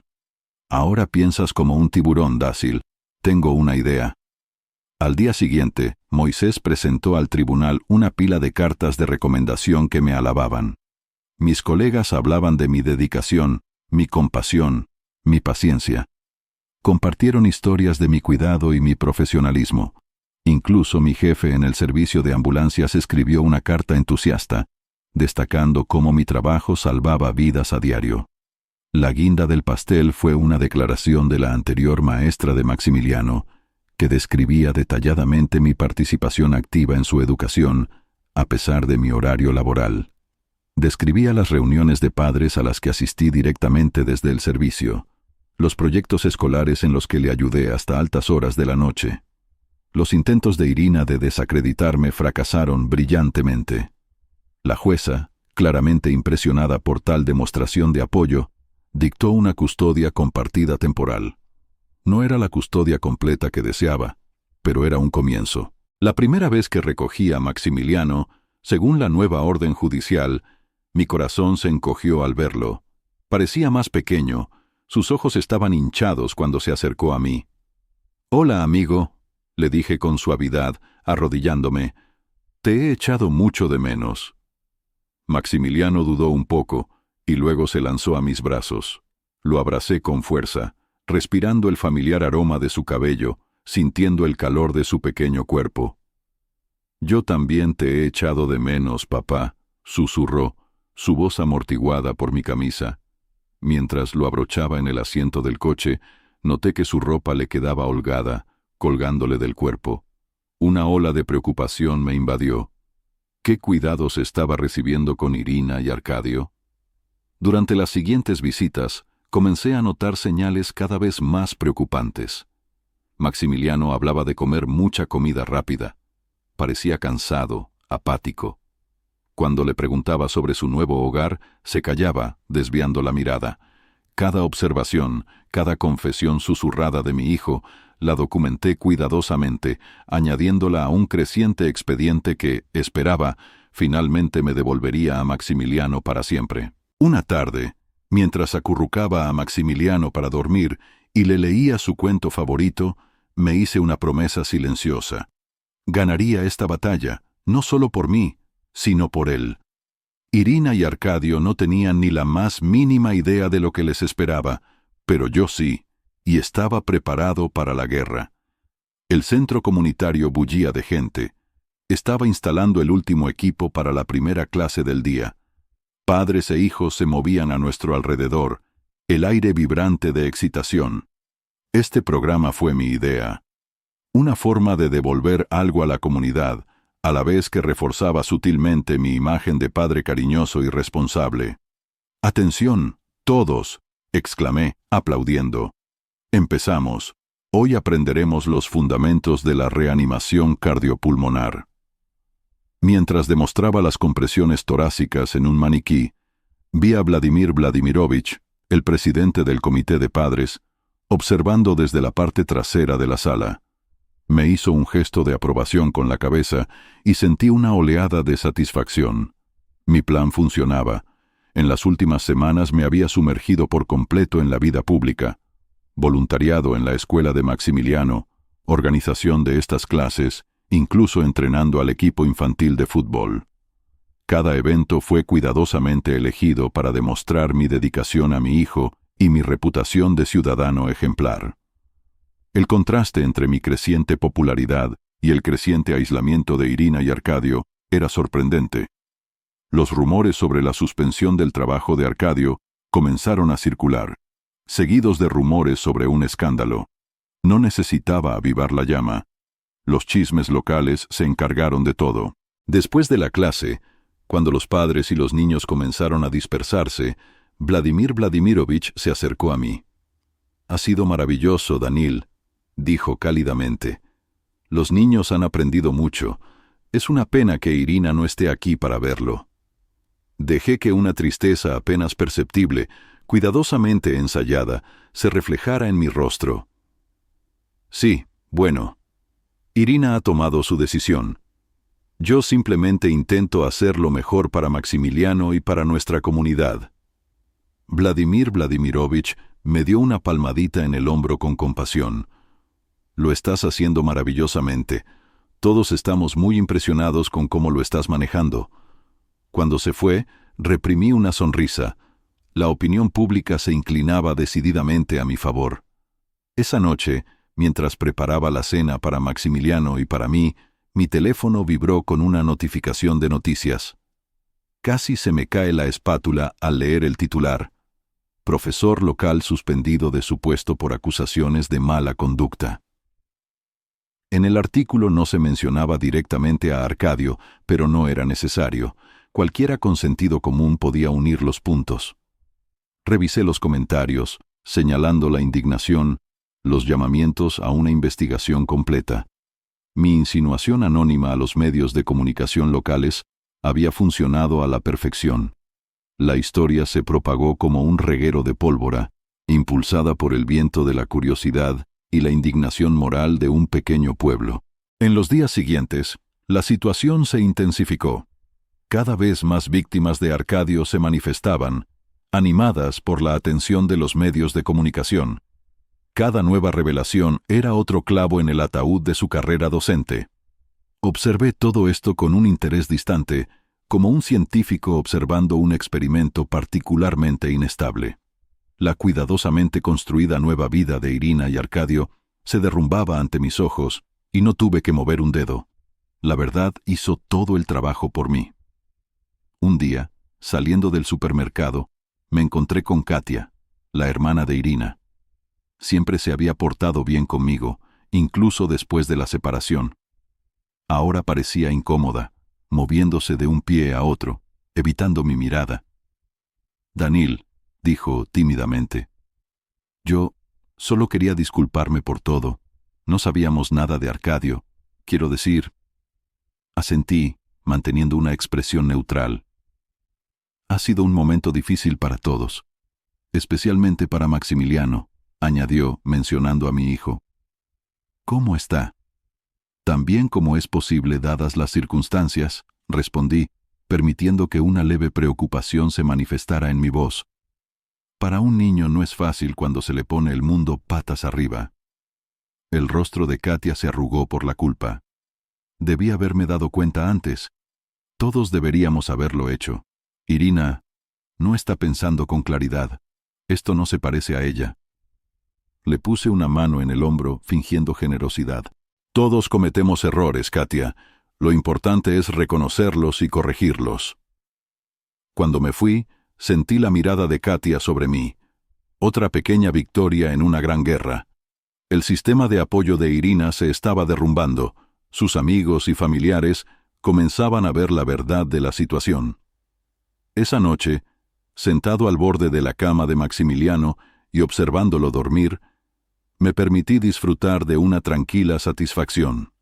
«Ahora piensas como un tiburón, Dácil. Tengo una idea». Al día siguiente, Moisés presentó al tribunal una pila de cartas de recomendación que me alababan. Mis colegas hablaban de mi dedicación, mi compasión, mi paciencia. Compartieron historias de mi cuidado y mi profesionalismo. Incluso mi jefe en el servicio de ambulancias escribió una carta entusiasta, destacando cómo mi trabajo salvaba vidas a diario. La guinda del pastel fue una declaración de la anterior maestra de Maximiliano, que describía detalladamente mi participación activa en su educación, a pesar de mi horario laboral. Describía las reuniones de padres a las que asistí directamente desde el servicio, los proyectos escolares en los que le ayudé hasta altas horas de la noche. Los intentos de Irina de desacreditarme fracasaron brillantemente. La jueza, claramente impresionada por tal demostración de apoyo, dictó una custodia compartida temporal. No era la custodia completa que deseaba, pero era un comienzo. La primera vez que recogí a Maximiliano, según la nueva orden judicial, mi corazón se encogió al verlo. Parecía más pequeño, sus ojos estaban hinchados cuando se acercó a mí. «Hola, amigo», le dije con suavidad, arrodillándome. «Te he echado mucho de menos». Maximiliano dudó un poco, y luego se lanzó a mis brazos. Lo abracé con fuerza, respirando el familiar aroma de su cabello, sintiendo el calor de su pequeño cuerpo. «Yo también te he echado de menos, papá», susurró, su voz amortiguada por mi camisa. Mientras lo abrochaba en el asiento del coche, noté que su ropa le quedaba holgada, colgándole del cuerpo. Una ola de preocupación me invadió. ¿Qué cuidados estaba recibiendo con Irina y Arcadio? Durante las siguientes visitas, comencé a notar señales cada vez más preocupantes. Maximiliano hablaba de comer mucha comida rápida. Parecía cansado, apático. Cuando le preguntaba sobre su nuevo hogar, se callaba, desviando la mirada. Cada observación, cada confesión susurrada de mi hijo, la documenté cuidadosamente, añadiéndola a un creciente expediente que, esperaba, finalmente me devolvería a Maximiliano para siempre. Una tarde, mientras acurrucaba a Maximiliano para dormir y le leía su cuento favorito, me hice una promesa silenciosa. Ganaría esta batalla, no solo por mí, sino por él. Irina y Arcadio no tenían ni la más mínima idea de lo que les esperaba, pero yo sí, y estaba preparado para la guerra. El centro comunitario bullía de gente. Estaba instalando el último equipo para la primera clase del día. Padres e hijos se movían a nuestro alrededor, el aire vibrante de excitación. Este programa fue mi idea. Una forma de devolver algo a la comunidad, a la vez que reforzaba sutilmente mi imagen de padre cariñoso y responsable. «¡Atención, todos!», exclamé, aplaudiendo. «Empezamos. Hoy aprenderemos los fundamentos de la reanimación cardiopulmonar». Mientras demostraba las compresiones torácicas en un maniquí, vi a Vladimir Vladimirovich, el presidente del comité de padres, observando desde la parte trasera de la sala. Me hizo un gesto de aprobación con la cabeza y sentí una oleada de satisfacción. Mi plan funcionaba. En las últimas semanas me había sumergido por completo en la vida pública. Voluntariado en la escuela de Maximiliano, organización de estas clases, incluso entrenando al equipo infantil de fútbol. Cada evento fue cuidadosamente elegido para demostrar mi dedicación a mi hijo y mi reputación de ciudadano ejemplar. El contraste entre mi creciente popularidad y el creciente aislamiento de Irina y Arcadio era sorprendente. Los rumores sobre la suspensión del trabajo de Arcadio comenzaron a circular, seguidos de rumores sobre un escándalo. No necesitaba avivar la llama. Los chismes locales se encargaron de todo. Después de la clase, cuando los padres y los niños comenzaron a dispersarse, Vladimir Vladimirovich se acercó a mí. «Ha sido maravilloso, Danil», dijo cálidamente. «Los niños han aprendido mucho. Es una pena que Irina no esté aquí para verlo». Dejé que una tristeza apenas perceptible, cuidadosamente ensayada, se reflejara en mi rostro. «Sí, bueno. Irina ha tomado su decisión. Yo simplemente intento hacer lo mejor para Maximiliano y para nuestra comunidad». Vladimir Vladimirovich me dio una palmadita en el hombro con compasión. «Lo estás haciendo maravillosamente. Todos estamos muy impresionados con cómo lo estás manejando». Cuando se fue, reprimí una sonrisa. La opinión pública se inclinaba decididamente a mi favor. Esa noche, mientras preparaba la cena para Maximiliano y para mí, mi teléfono vibró con una notificación de noticias. Casi se me cae la espátula al leer el titular. Profesor local suspendido de su puesto por acusaciones de mala conducta. En el artículo no se mencionaba directamente a Arcadio, pero no era necesario. Cualquiera con sentido común podía unir los puntos. Revisé los comentarios, señalando la indignación, los llamamientos a una investigación completa. Mi insinuación anónima a los medios de comunicación locales había funcionado a la perfección. La historia se propagó como un reguero de pólvora, impulsada por el viento de la curiosidad y la indignación moral de un pequeño pueblo. En los días siguientes, la situación se intensificó. Cada vez más víctimas de Arcadio se manifestaban, animadas por la atención de los medios de comunicación. Cada nueva revelación era otro clavo en el ataúd de su carrera docente. Observé todo esto con un interés distante, como un científico observando un experimento particularmente inestable. La cuidadosamente construida nueva vida de Irina y Arcadio se derrumbaba ante mis ojos y no tuve que mover un dedo. La verdad hizo todo el trabajo por mí. Un día, saliendo del supermercado, me encontré con Katia, la hermana de Irina. Siempre se había portado bien conmigo, incluso después de la separación. Ahora parecía incómoda, moviéndose de un pie a otro, evitando mi mirada. «Daniel», dijo tímidamente. «Yo solo quería disculparme por todo. No sabíamos nada de Arcadio. Quiero decir...» Asentí, manteniendo una expresión neutral. «Ha sido un momento difícil para todos, especialmente para Maximiliano», añadió, mencionando a mi hijo. «¿Cómo está?» «Tan bien como es posible dadas las circunstancias», respondí, permitiendo que una leve preocupación se manifestara en mi voz. Para un niño no es fácil cuando se le pone el mundo patas arriba. El rostro de Katia se arrugó por la culpa. Debí haberme dado cuenta antes. Todos deberíamos haberlo hecho. Irina no está pensando con claridad. Esto no se parece a ella. Le puse una mano en el hombro, fingiendo generosidad. Todos cometemos errores, Katia. Lo importante es reconocerlos y corregirlos. Cuando me fui, sentí la mirada de Katia sobre mí. Otra pequeña victoria en una gran guerra. El sistema de apoyo de Irina se estaba derrumbando. Sus amigos y familiares comenzaban a ver la verdad de la situación. Esa noche, sentado al borde de la cama de Maximiliano y observándolo dormir, me permití disfrutar de una tranquila satisfacción.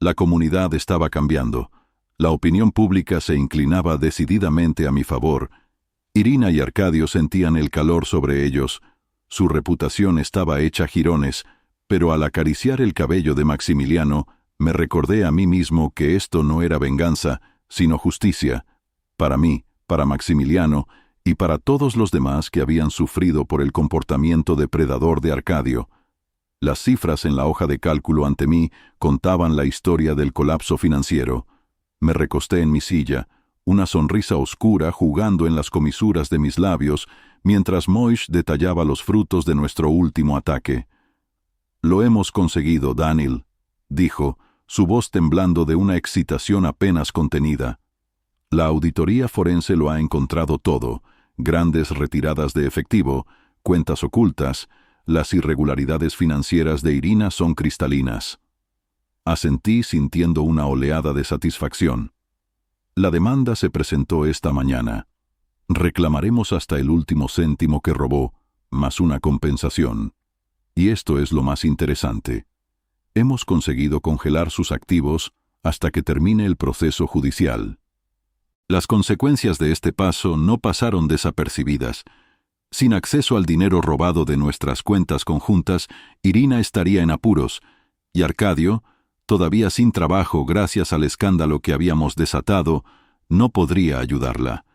La comunidad estaba cambiando. La opinión pública se inclinaba decididamente a mi favor. Irina y Arcadio sentían el calor sobre ellos. Su reputación estaba hecha jirones, pero al acariciar el cabello de Maximiliano, me recordé a mí mismo que esto no era venganza, sino justicia, para mí, para Maximiliano y para todos los demás que habían sufrido por el comportamiento depredador de Arcadio. Las cifras en la hoja de cálculo ante mí contaban la historia del colapso financiero. Me recosté en mi silla, una sonrisa oscura jugando en las comisuras de mis labios, mientras Moish detallaba los frutos de nuestro último ataque. «Lo hemos conseguido, Daniel», dijo, su voz temblando de una excitación apenas contenida. «La auditoría forense lo ha encontrado todo, grandes retiradas de efectivo, cuentas ocultas, las irregularidades financieras de Irina son cristalinas». Asentí sintiendo una oleada de satisfacción. «La demanda se presentó esta mañana. Reclamaremos hasta el último céntimo que robó, más una compensación. Y esto es lo más interesante. Hemos conseguido congelar sus activos hasta que termine el proceso judicial». Las consecuencias de este paso no pasaron desapercibidas. Sin acceso al dinero robado de nuestras cuentas conjuntas, Irina estaría en apuros, y Arcadio, todavía sin trabajo gracias al escándalo que habíamos desatado, no podría ayudarla.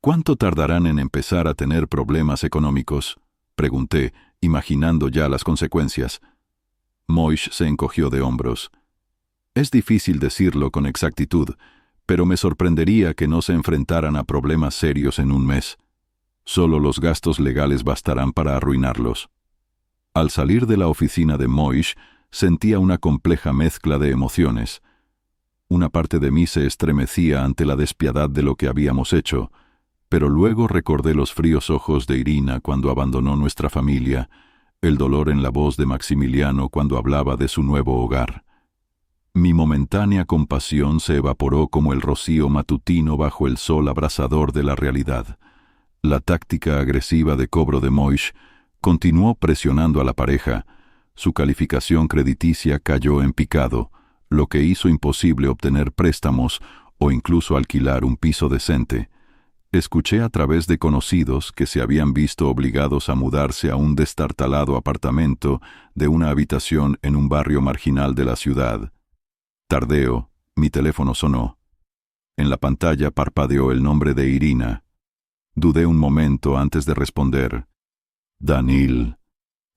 «¿Cuánto tardarán en empezar a tener problemas económicos?», pregunté, imaginando ya las consecuencias. Moish se encogió de hombros. «Es difícil decirlo con exactitud, pero me sorprendería que no se enfrentaran a problemas serios en un mes. Solo los gastos legales bastarán para arruinarlos». Al salir de la oficina de Moish, sentía una compleja mezcla de emociones. Una parte de mí se estremecía ante la despiadad de lo que habíamos hecho, pero luego recordé los fríos ojos de Irina cuando abandonó nuestra familia, el dolor en la voz de Maximiliano cuando hablaba de su nuevo hogar. Mi momentánea compasión se evaporó como el rocío matutino bajo el sol abrasador de la realidad. La táctica agresiva de cobro de Moish Continuó presionando a la pareja. Su calificación crediticia cayó en picado, lo que hizo imposible obtener préstamos o incluso alquilar un piso decente. Escuché a través de conocidos que se habían visto obligados a mudarse a un destartalado apartamento de una habitación en un barrio marginal de la ciudad. Tardeo, mi teléfono sonó. En la pantalla parpadeó el nombre de Irina. Dudé un momento antes de responder. «Danil».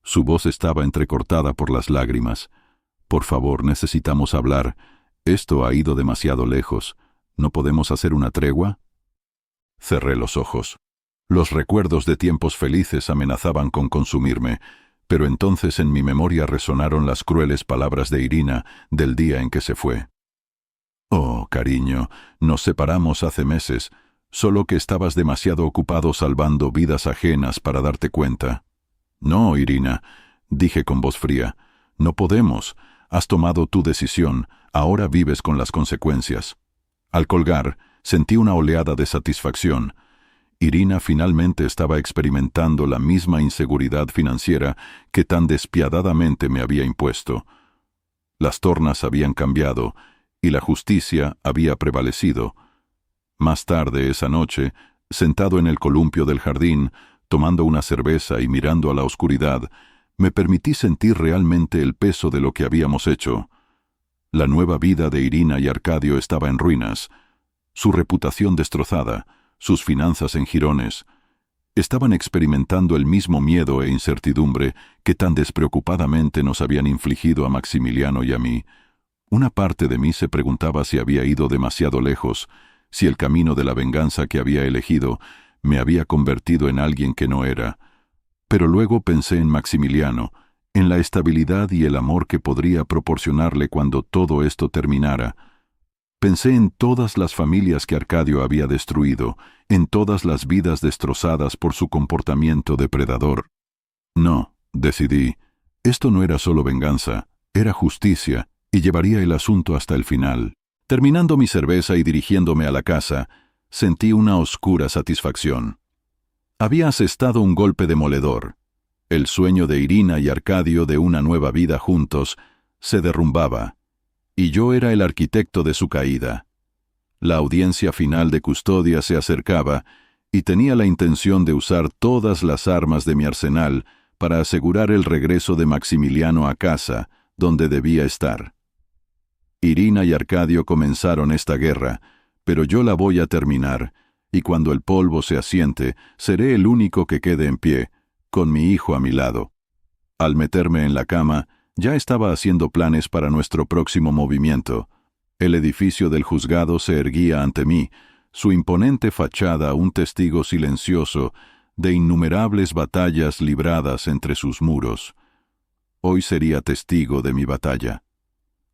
Su voz estaba entrecortada por las lágrimas. «Por favor, necesitamos hablar. Esto ha ido demasiado lejos. ¿No podemos hacer una tregua?» Cerré los ojos. Los recuerdos de tiempos felices amenazaban con consumirme, pero entonces en mi memoria resonaron las crueles palabras de Irina del día en que se fue. «Oh, cariño, nos separamos hace meses, solo que estabas demasiado ocupado salvando vidas ajenas para darte cuenta». «No, Irina», dije con voz fría, «no podemos. Has tomado tu decisión, ahora vives con las consecuencias». Al colgar, sentí una oleada de satisfacción. Irina finalmente estaba experimentando la misma inseguridad financiera que tan despiadadamente me había impuesto. Las tornas habían cambiado y la justicia había prevalecido. Más tarde esa noche, sentado en el columpio del jardín, tomando una cerveza y mirando a la oscuridad, me permití sentir realmente el peso de lo que habíamos hecho. La nueva vida de Irina y Arcadio estaba en ruinas, su reputación destrozada, sus finanzas en jirones. Estaban experimentando el mismo miedo e incertidumbre que tan despreocupadamente nos habían infligido a Maximiliano y a mí. Una parte de mí se preguntaba si había ido demasiado lejos, si el camino de la venganza que había elegido me había convertido en alguien que no era. Pero luego pensé en Maximiliano, en la estabilidad y el amor que podría proporcionarle cuando todo esto terminara. Pensé en todas las familias que Arcadio había destruido, en todas las vidas destrozadas por su comportamiento depredador. No, decidí, esto no era solo venganza, era justicia, y llevaría el asunto hasta el final. Terminando mi cerveza y dirigiéndome a la casa, sentí una oscura satisfacción. Había asestado un golpe demoledor. El sueño de Irina y Arcadio de una nueva vida juntos se derrumbaba, y yo era el arquitecto de su caída. La audiencia final de custodia se acercaba y tenía la intención de usar todas las armas de mi arsenal para asegurar el regreso de Maximiliano a casa, donde debía estar. Irina y Arcadio comenzaron esta guerra, pero yo la voy a terminar, y cuando el polvo se asiente, seré el único que quede en pie, con mi hijo a mi lado. Al meterme en la cama, ya estaba haciendo planes para nuestro próximo movimiento. El edificio del juzgado se erguía ante mí, su imponente fachada un testigo silencioso de innumerables batallas libradas entre sus muros. Hoy sería testigo de mi batalla.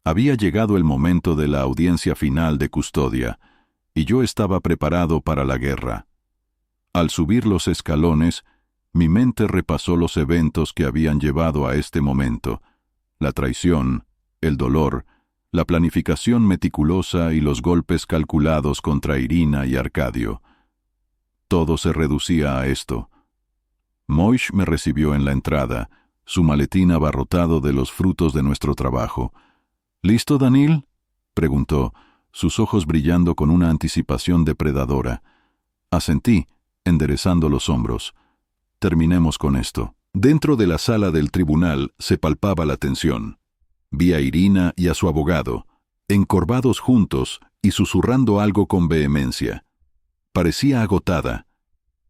Había llegado el momento de la audiencia final de custodia, y yo estaba preparado para la guerra. Al subir los escalones, mi mente repasó los eventos que habían llevado a este momento: la traición, el dolor, la planificación meticulosa y los golpes calculados contra Irina y Arcadio. Todo se reducía a esto. Moish me recibió en la entrada, su maletín abarrotado de los frutos de nuestro trabajo. «¿Listo, Danil?», preguntó, sus ojos brillando con una anticipación depredadora. Asentí, enderezando los hombros. Terminemos con esto. Dentro de la sala del tribunal se palpaba la tensión. Vi a Irina y a su abogado, encorvados juntos y susurrando algo con vehemencia. Parecía agotada.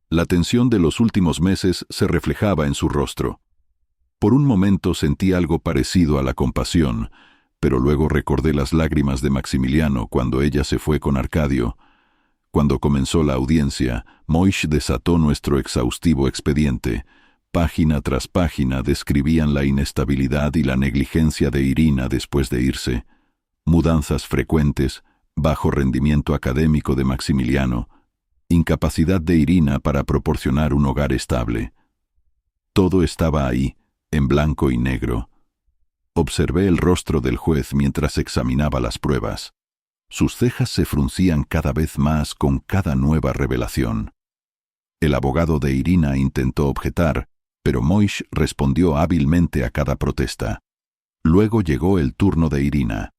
La tensión de los últimos meses se reflejaba en su rostro. Por un momento sentí algo parecido a la compasión, pero luego recordé las lágrimas de Maximiliano cuando ella se fue con Arcadio. Cuando comenzó la audiencia, Moish desató nuestro exhaustivo expediente. Página tras página describían la inestabilidad y la negligencia de Irina después de irse, mudanzas frecuentes, bajo rendimiento académico de Maximiliano, incapacidad de Irina para proporcionar un hogar estable. Todo estaba ahí, en blanco y negro. Observé el rostro del juez mientras examinaba las pruebas. Sus cejas se fruncían cada vez más con cada nueva revelación. El abogado de Irina intentó objetar, pero Moish respondió hábilmente a cada protesta. Luego llegó el turno de Irina.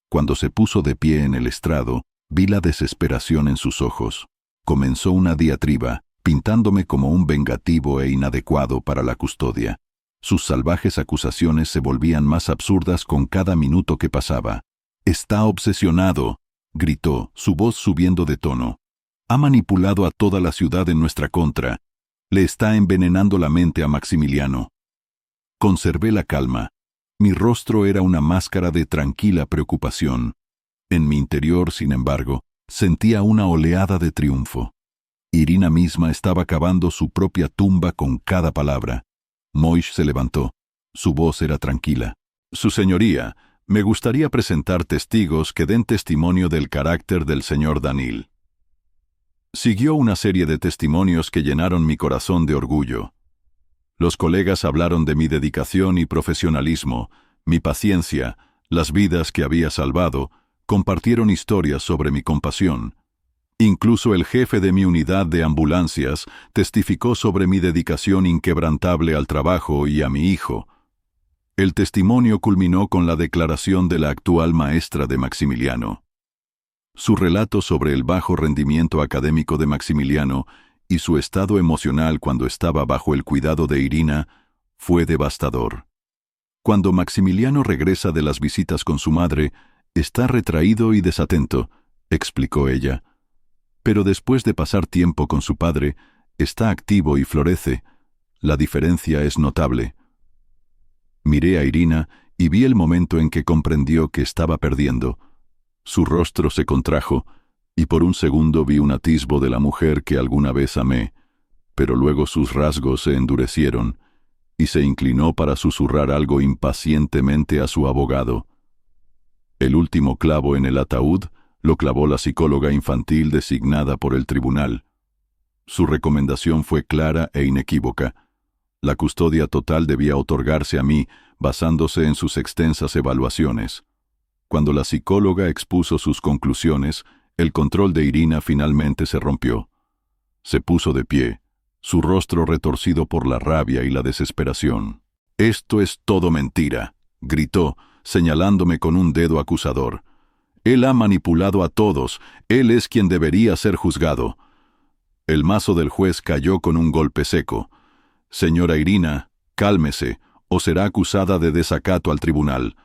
Cuando se puso de pie en el estrado, vi la desesperación en sus ojos. Comenzó una diatriba, pintándome como un vengativo e inadecuado para la custodia. Sus salvajes acusaciones se volvían más absurdas con cada minuto que pasaba. «Está obsesionado», gritó, su voz subiendo de tono. «Ha manipulado a toda la ciudad en nuestra contra. Le está envenenando la mente a Maximiliano». Conservé la calma. Mi rostro era una máscara de tranquila preocupación. En mi interior, sin embargo, sentía una oleada de triunfo. Irina misma estaba cavando su propia tumba con cada palabra. Moish se levantó. Su voz era tranquila. «Su señoría, me gustaría presentar testigos que den testimonio del carácter del señor Danil». Siguió una serie de testimonios que llenaron mi corazón de orgullo. Los colegas hablaron de mi dedicación y profesionalismo, mi paciencia, las vidas que había salvado, compartieron historias sobre mi compasión. Incluso el jefe de mi unidad de ambulancias testificó sobre mi dedicación inquebrantable al trabajo y a mi hijo. El testimonio culminó con la declaración de la actual maestra de Maximiliano. Su relato sobre el bajo rendimiento académico de Maximiliano y su estado emocional cuando estaba bajo el cuidado de Irina fue devastador. Cuando Maximiliano regresa de las visitas con su madre, está retraído y desatento, explicó ella. Pero después de pasar tiempo con su padre, está activo y florece. La diferencia es notable. Miré a Irina y vi el momento en que comprendió que estaba perdiendo. Su rostro se contrajo, y por un segundo vi un atisbo de la mujer que alguna vez amé, pero luego sus rasgos se endurecieron, y se inclinó para susurrar algo impacientemente a su abogado. El último clavo en el ataúd lo clavó la psicóloga infantil designada por el tribunal. Su recomendación fue clara e inequívoca. La custodia total debía otorgarse a mí, basándose en sus extensas evaluaciones. Cuando la psicóloga expuso sus conclusiones, el control de Irina finalmente se rompió. Se puso de pie, su rostro retorcido por la rabia y la desesperación. «Esto es todo mentira», gritó, señalándome con un dedo acusador. «Él ha manipulado a todos, él es quien debería ser juzgado». El mazo del juez cayó con un golpe seco. «Señora Irina, cálmese, o será acusada de desacato al tribunal».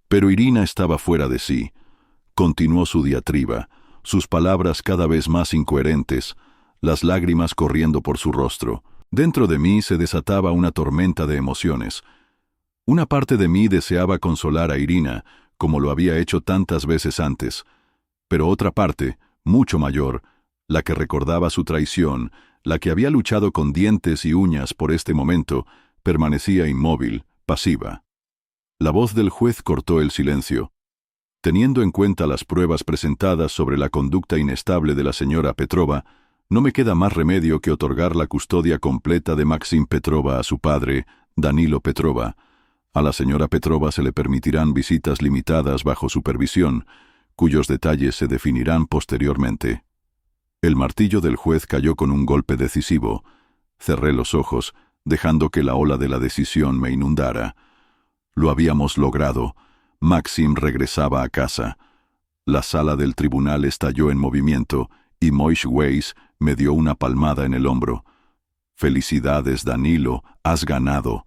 Pero Irina estaba fuera de sí. Continuó su diatriba, sus palabras cada vez más incoherentes, las lágrimas corriendo por su rostro. Dentro de mí se desataba una tormenta de emociones. Una parte de mí deseaba consolar a Irina, como lo había hecho tantas veces antes, pero otra parte, mucho mayor, la que recordaba su traición, la que había luchado con dientes y uñas por este momento, permanecía inmóvil, pasiva. La voz del juez cortó el silencio. Teniendo en cuenta las pruebas presentadas sobre la conducta inestable de la señora Petrova, no me queda más remedio que otorgar la custodia completa de Maxim Petrova a su padre, Danilo Petrova. A la señora Petrova se le permitirán visitas limitadas bajo supervisión, cuyos detalles se definirán posteriormente. El martillo del juez cayó con un golpe decisivo. Cerré los ojos, dejando que la ola de la decisión me inundara. Lo habíamos logrado. Maxim regresaba a casa. La sala del tribunal estalló en movimiento y Moish Weiss me dio una palmada en el hombro. «Felicidades, Danilo, has ganado».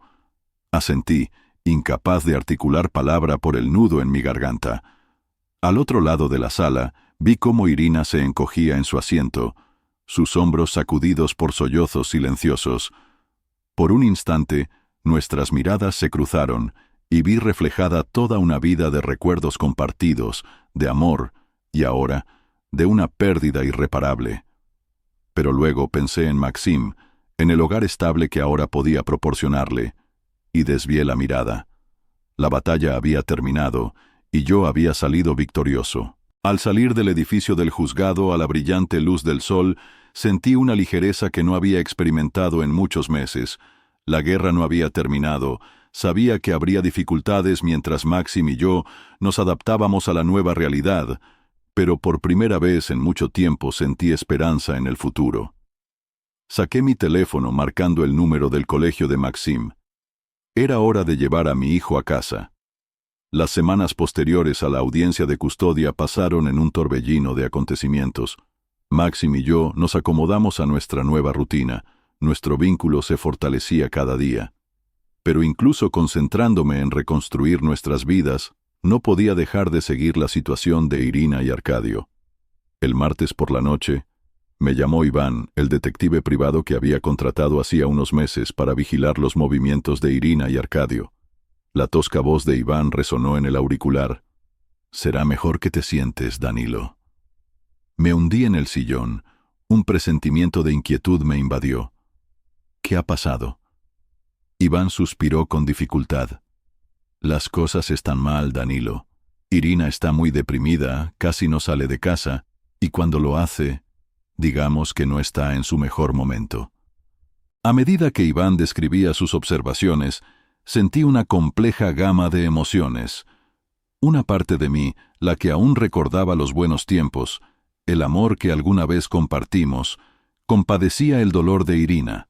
Asentí, incapaz de articular palabra por el nudo en mi garganta. Al otro lado de la sala, vi cómo Irina se encogía en su asiento, sus hombros sacudidos por sollozos silenciosos. Por un instante, nuestras miradas se cruzaron y vi reflejada toda una vida de recuerdos compartidos, de amor, y ahora, de una pérdida irreparable. Pero luego pensé en Maxim, en el hogar estable que ahora podía proporcionarle, y desvié la mirada. La batalla había terminado, y yo había salido victorioso. Al salir del edificio del juzgado a la brillante luz del sol, sentí una ligereza que no había experimentado en muchos meses. La guerra no había terminado. Sabía que habría dificultades mientras Maxim y yo nos adaptábamos a la nueva realidad, pero por primera vez en mucho tiempo sentí esperanza en el futuro. Saqué mi teléfono marcando el número del colegio de Maxim. Era hora de llevar a mi hijo a casa. Las semanas posteriores a la audiencia de custodia pasaron en un torbellino de acontecimientos. Maxim y yo nos acomodamos a nuestra nueva rutina. Nuestro vínculo se fortalecía cada día. Pero incluso concentrándome en reconstruir nuestras vidas, no podía dejar de seguir la situación de Irina y Arcadio. El martes por la noche, me llamó Iván, el detective privado que había contratado hacía unos meses para vigilar los movimientos de Irina y Arcadio. La tosca voz de Iván resonó en el auricular. «Será mejor que te sientes, Danilo». Me hundí en el sillón. Un presentimiento de inquietud me invadió. «¿Qué ha pasado?» Iván suspiró con dificultad. «Las cosas están mal, Danilo. Irina está muy deprimida, casi no sale de casa, y cuando lo hace, digamos que no está en su mejor momento». A medida que Iván describía sus observaciones, sentí una compleja gama de emociones. Una parte de mí, la que aún recordaba los buenos tiempos, el amor que alguna vez compartimos, compadecía el dolor de Irina.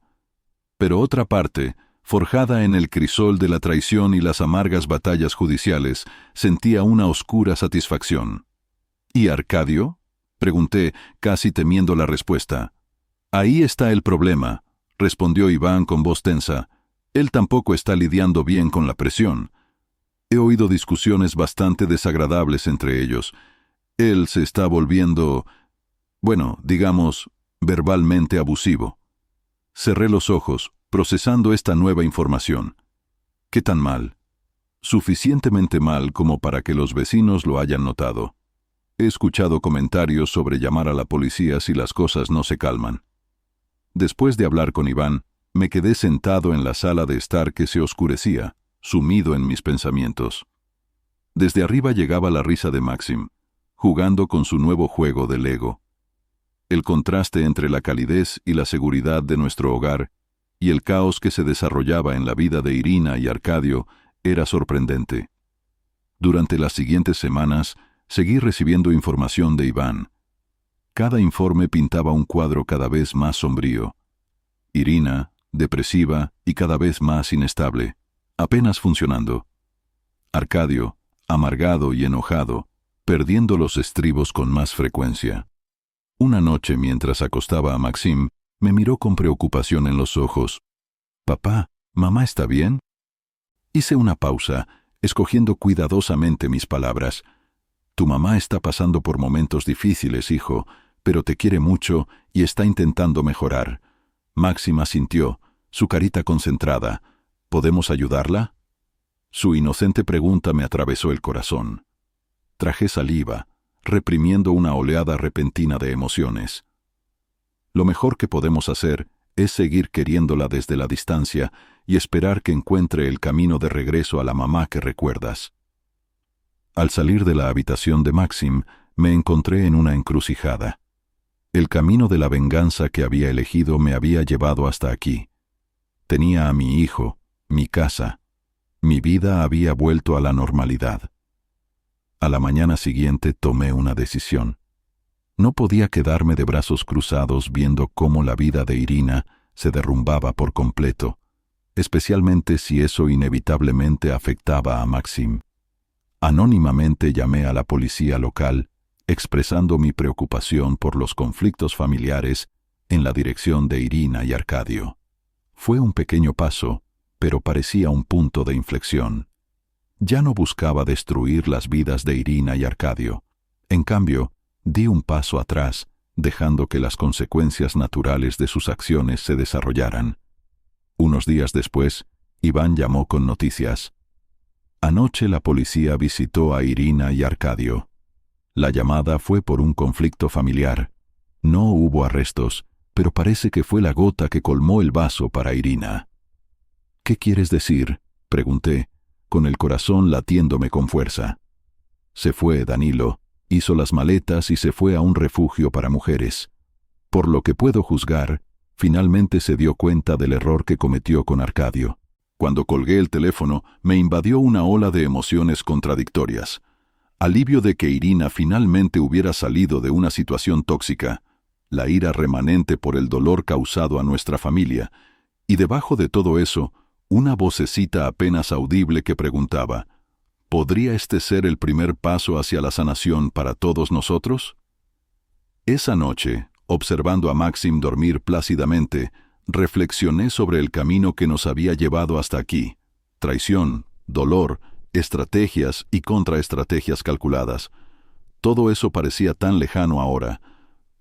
Pero otra parte, forjada en el crisol de la traición y las amargas batallas judiciales, sentía una oscura satisfacción. ¿Y Arcadio?, pregunté, casi temiendo la respuesta. «Ahí está el problema», respondió Iván con voz tensa. «Él tampoco está lidiando bien con la presión. He oído discusiones bastante desagradables entre ellos. Él se está volviendo, bueno, digamos, verbalmente abusivo». Cerré los ojos, procesando esta nueva información. ¿Qué tan mal? Suficientemente mal como para que los vecinos lo hayan notado. He escuchado comentarios sobre llamar a la policía si las cosas no se calman. Después de hablar con Iván, me quedé sentado en la sala de estar que se oscurecía, sumido en mis pensamientos. Desde arriba llegaba la risa de Maxim, jugando con su nuevo juego de Lego. El contraste entre la calidez y la seguridad de nuestro hogar y el caos que se desarrollaba en la vida de Irina y Arcadio era sorprendente. Durante las siguientes semanas, seguí recibiendo información de Iván. Cada informe pintaba un cuadro cada vez más sombrío. Irina, depresiva y cada vez más inestable, apenas funcionando. Arcadio, amargado y enojado, perdiendo los estribos con más frecuencia. Una noche, mientras acostaba a Maxim, me miró con preocupación en los ojos. «Papá, ¿mamá está bien?» Hice una pausa, escogiendo cuidadosamente mis palabras. «Tu mamá está pasando por momentos difíciles, hijo, pero te quiere mucho y está intentando mejorar». Maxim asintió, su carita concentrada. «¿Podemos ayudarla?» Su inocente pregunta me atravesó el corazón. Tragué saliva, reprimiendo una oleada repentina de emociones. Lo mejor que podemos hacer es seguir queriéndola desde la distancia y esperar que encuentre el camino de regreso a la mamá que recuerdas. Al salir de la habitación de Maxim, me encontré en una encrucijada. El camino de la venganza que había elegido me había llevado hasta aquí. Tenía a mi hijo, mi casa. Mi vida había vuelto a la normalidad. A la mañana siguiente tomé una decisión. No podía quedarme de brazos cruzados viendo cómo la vida de Irina se derrumbaba por completo, especialmente si eso inevitablemente afectaba a Maxim. Anónimamente llamé a la policía local, expresando mi preocupación por los conflictos familiares en la dirección de Irina y Arcadio. Fue un pequeño paso, pero parecía un punto de inflexión. Ya no buscaba destruir las vidas de Irina y Arcadio. En cambio, di un paso atrás, dejando que las consecuencias naturales de sus acciones se desarrollaran. Unos días después, Iván llamó con noticias. Anoche la policía visitó a Irina y Arcadio. La llamada fue por un conflicto familiar. No hubo arrestos, pero parece que fue la gota que colmó el vaso para Irina. «¿Qué quieres decir?», pregunté, con el corazón latiéndome con fuerza. Se fue, Danilo, hizo las maletas y se fue a un refugio para mujeres. Por lo que puedo juzgar, finalmente se dio cuenta del error que cometió con Arcadio. Cuando colgué el teléfono, me invadió una ola de emociones contradictorias. Alivio de que Irina finalmente hubiera salido de una situación tóxica la ira remanente por el dolor causado a nuestra familia, y debajo de todo eso, una vocecita apenas audible que preguntaba, ¿podría este ser el primer paso hacia la sanación para todos nosotros? Esa noche, observando a Maxim dormir plácidamente, reflexioné sobre el camino que nos había llevado hasta aquí. Traición, dolor, estrategias y contraestrategias calculadas. Todo eso parecía tan lejano ahora.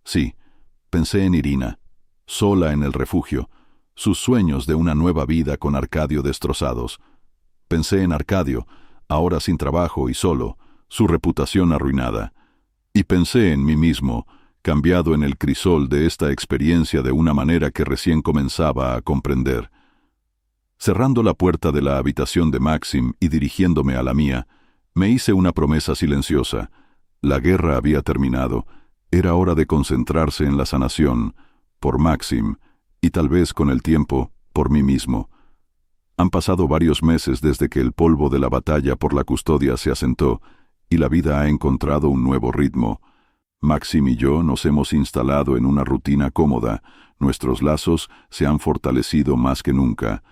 Sí, pensé en Irina, sola en el refugio, sus sueños de una nueva vida con Arcadio destrozados. Pensé en Arcadio, ahora sin trabajo y solo, su reputación arruinada. Y pensé en mí mismo, cambiado en el crisol de esta experiencia de una manera que recién comenzaba a comprender. Cerrando la puerta de la habitación de Maxim y dirigiéndome a la mía, me hice una promesa silenciosa. La guerra había terminado, era hora de concentrarse en la sanación, por Maxim, y tal vez con el tiempo, por mí mismo. Han pasado varios meses desde que el polvo de la batalla por la custodia se asentó, y la vida ha encontrado un nuevo ritmo. Maxim y yo nos hemos instalado en una rutina cómoda, nuestros lazos se han fortalecido más que nunca.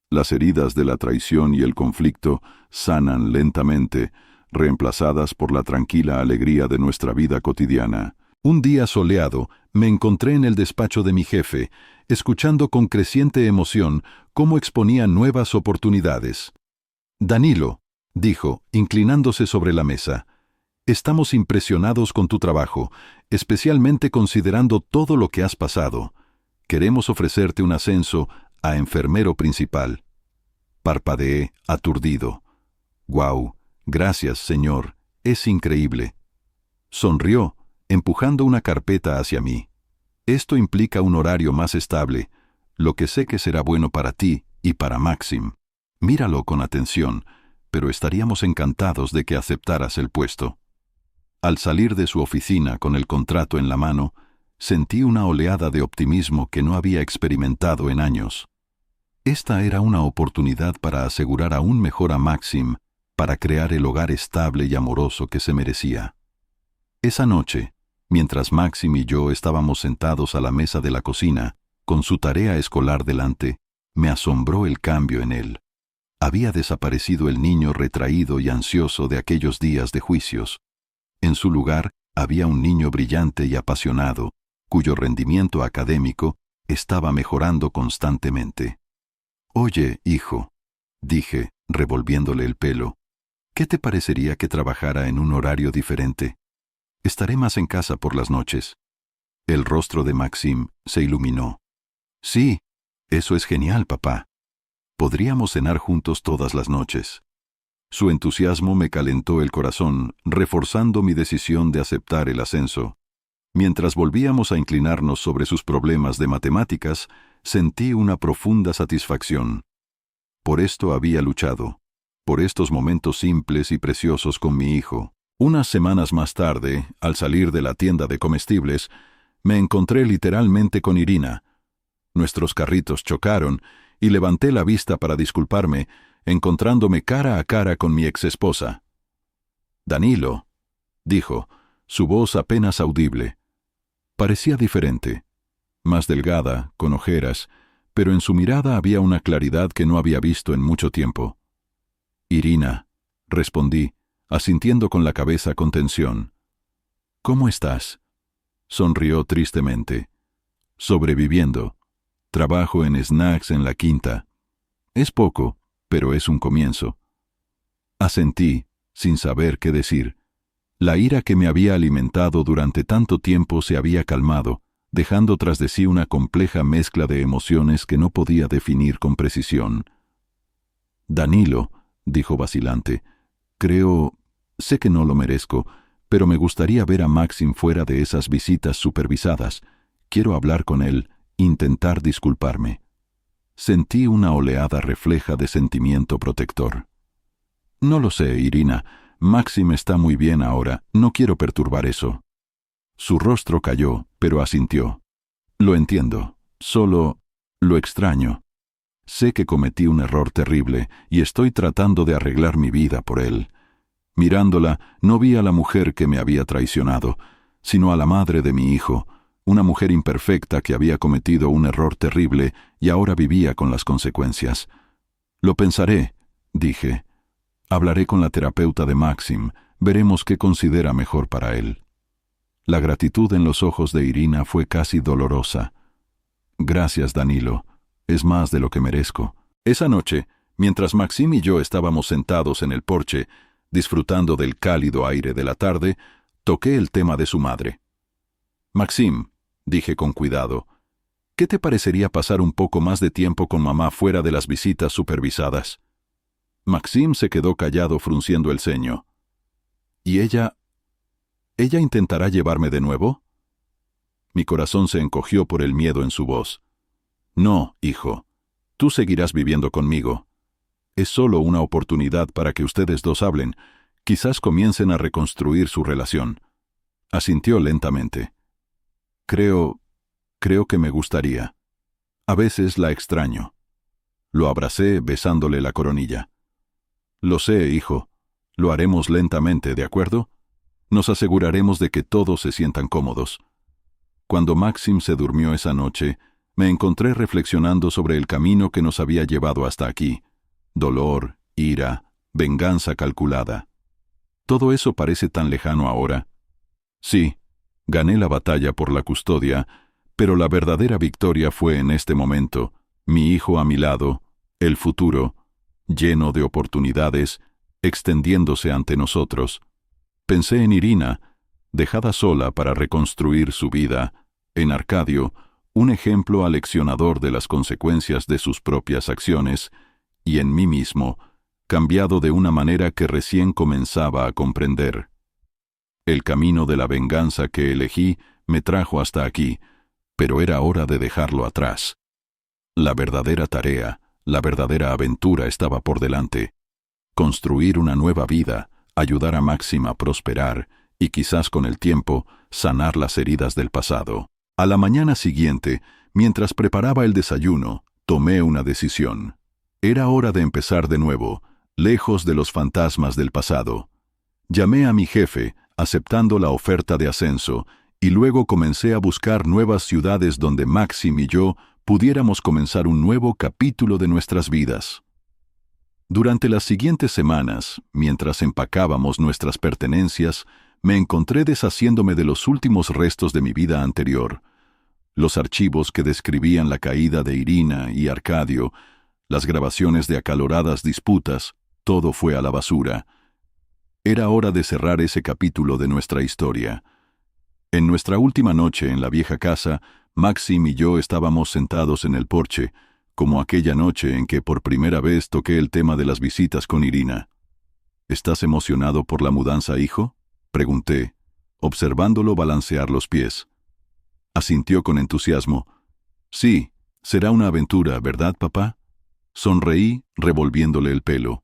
Las heridas de la traición y el conflicto sanan lentamente, reemplazadas por la tranquila alegría de nuestra vida cotidiana. Un día soleado, me encontré en el despacho de mi jefe, escuchando con creciente emoción cómo exponía nuevas oportunidades. «Danilo», dijo, inclinándose sobre la mesa, «estamos impresionados con tu trabajo, especialmente considerando todo lo que has pasado. Queremos ofrecerte un ascenso a enfermero principal». Parpadeé, aturdido. «Guau, gracias, señor, es increíble». Sonrió, empujando una carpeta hacia mí. «Esto implica un horario más estable, lo que sé que será bueno para ti y para Maxim. Míralo con atención, pero estaríamos encantados de que aceptaras el puesto». Al salir de su oficina con el contrato en la mano, sentí una oleada de optimismo que no había experimentado en años. Esta era una oportunidad para asegurar aún mejor a Maxim, para crear el hogar estable y amoroso que se merecía. Esa noche, mientras Maxim y yo estábamos sentados a la mesa de la cocina, con su tarea escolar delante, me asombró el cambio en él. Había desaparecido el niño retraído y ansioso de aquellos días de juicios. En su lugar había un niño brillante y apasionado, cuyo rendimiento académico estaba mejorando constantemente. «Oye, hijo», dije, revolviéndole el pelo, «¿qué te parecería que trabajara en un horario diferente? Estaré más en casa por las noches». El rostro de Maxim se iluminó. «Sí, eso es genial, papá. Podríamos cenar juntos todas las noches». Su entusiasmo me calentó el corazón, reforzando mi decisión de aceptar el ascenso. Mientras volvíamos a inclinarnos sobre sus problemas de matemáticas, sentí una profunda satisfacción. Por esto había luchado, por estos momentos simples y preciosos con mi hijo. Unas semanas más tarde, al salir de la tienda de comestibles, me encontré literalmente con Irina. Nuestros carritos chocaron y levanté la vista para disculparme, encontrándome cara a cara con mi exesposa. «Danilo», dijo, su voz apenas audible. Parecía diferente, más delgada, con ojeras, pero en su mirada había una claridad que no había visto en mucho tiempo. «Irina», respondí, asintiendo con la cabeza con tensión. «¿Cómo estás?». Sonrió tristemente. «Sobreviviendo. Trabajo en snacks en la quinta. Es poco, pero es un comienzo». Asentí, sin saber qué decir. La ira que me había alimentado durante tanto tiempo se había calmado, dejando tras de sí una compleja mezcla de emociones que no podía definir con precisión. «Danilo», dijo vacilante, sé que no lo merezco, pero me gustaría ver a Maxim fuera de esas visitas supervisadas. Quiero hablar con él, intentar disculparme». Sentí una oleada refleja de sentimiento protector. «No lo sé, Irina. Maxim está muy bien ahora. No quiero perturbar eso». Su rostro cayó, pero asintió. «Lo entiendo. Solo lo extraño. Sé que cometí un error terrible y estoy tratando de arreglar mi vida por él. Mirándola, no vi a la mujer que me había traicionado, sino a la madre de mi hijo, una mujer imperfecta que había cometido un error terrible y ahora vivía con las consecuencias. Lo pensaré, dije. Hablaré con la terapeuta de Maxim, veremos qué considera mejor para él. La gratitud en los ojos de Irina fue casi dolorosa. Gracias, Danilo. Es más de lo que merezco. Esa noche, mientras Maxim y yo estábamos sentados en el porche, disfrutando del cálido aire de la tarde, toqué el tema de su madre. Maxim, dije con cuidado, ¿qué te parecería pasar un poco más de tiempo con mamá fuera de las visitas supervisadas? Maxim se quedó callado frunciendo el ceño. ¿Y ella intentará llevarme de nuevo? Mi corazón se encogió por el miedo en su voz. No, hijo, tú seguirás viviendo conmigo. Es solo una oportunidad para que ustedes dos hablen. Quizás comiencen a reconstruir su relación. Asintió lentamente. Creo que me gustaría. A veces la extraño. Lo abracé besándole la coronilla. Lo sé, hijo. Lo haremos lentamente, ¿de acuerdo? Nos aseguraremos de que todos se sientan cómodos. Cuando Maxim se durmió esa noche, me encontré reflexionando sobre el camino que nos había llevado hasta aquí. Dolor, ira, venganza calculada. ¿Todo eso parece tan lejano ahora? Sí, gané la batalla por la custodia, pero la verdadera victoria fue en este momento, mi hijo a mi lado, el futuro, lleno de oportunidades, extendiéndose ante nosotros. Pensé en Irina, dejada sola para reconstruir su vida, en Arcadio, un ejemplo aleccionador de las consecuencias de sus propias acciones, y en mí mismo, cambiado de una manera que recién comenzaba a comprender. El camino de la venganza que elegí me trajo hasta aquí, pero era hora de dejarlo atrás. La verdadera tarea, la verdadera aventura estaba por delante. Construir una nueva vida, ayudar a Maxim a prosperar y quizás con el tiempo sanar las heridas del pasado. A la mañana siguiente, mientras preparaba el desayuno, tomé una decisión. Era hora de empezar de nuevo, lejos de los fantasmas del pasado. Llamé a mi jefe, aceptando la oferta de ascenso, y luego comencé a buscar nuevas ciudades donde Maxim y yo pudiéramos comenzar un nuevo capítulo de nuestras vidas. Durante las siguientes semanas, mientras empacábamos nuestras pertenencias, me encontré deshaciéndome de los últimos restos de mi vida anterior. Los archivos que describían la caída de Irina y Arcadio, las grabaciones de acaloradas disputas, todo fue a la basura. Era hora de cerrar ese capítulo de nuestra historia. En nuestra última noche en la vieja casa, Maxim y yo estábamos sentados en el porche, como aquella noche en que por primera vez toqué el tema de las visitas con Irina. ¿Estás emocionado por la mudanza, hijo?, pregunté, observándolo balancear los pies. Asintió con entusiasmo. Sí, será una aventura, ¿verdad, papá? Sonreí, revolviéndole el pelo.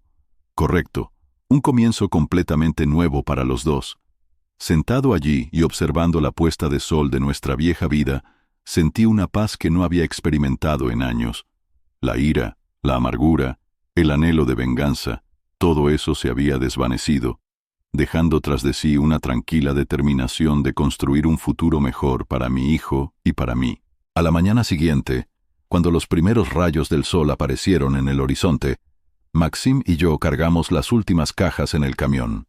Correcto, un comienzo completamente nuevo para los dos. Sentado allí y observando la puesta de sol de nuestra vieja vida, sentí una paz que no había experimentado en años. La ira, la amargura, el anhelo de venganza, todo eso se había desvanecido, dejando tras de sí una tranquila determinación de construir un futuro mejor para mi hijo y para mí. A la mañana siguiente, cuando los primeros rayos del sol aparecieron en el horizonte, Maxim y yo cargamos las últimas cajas en el camión.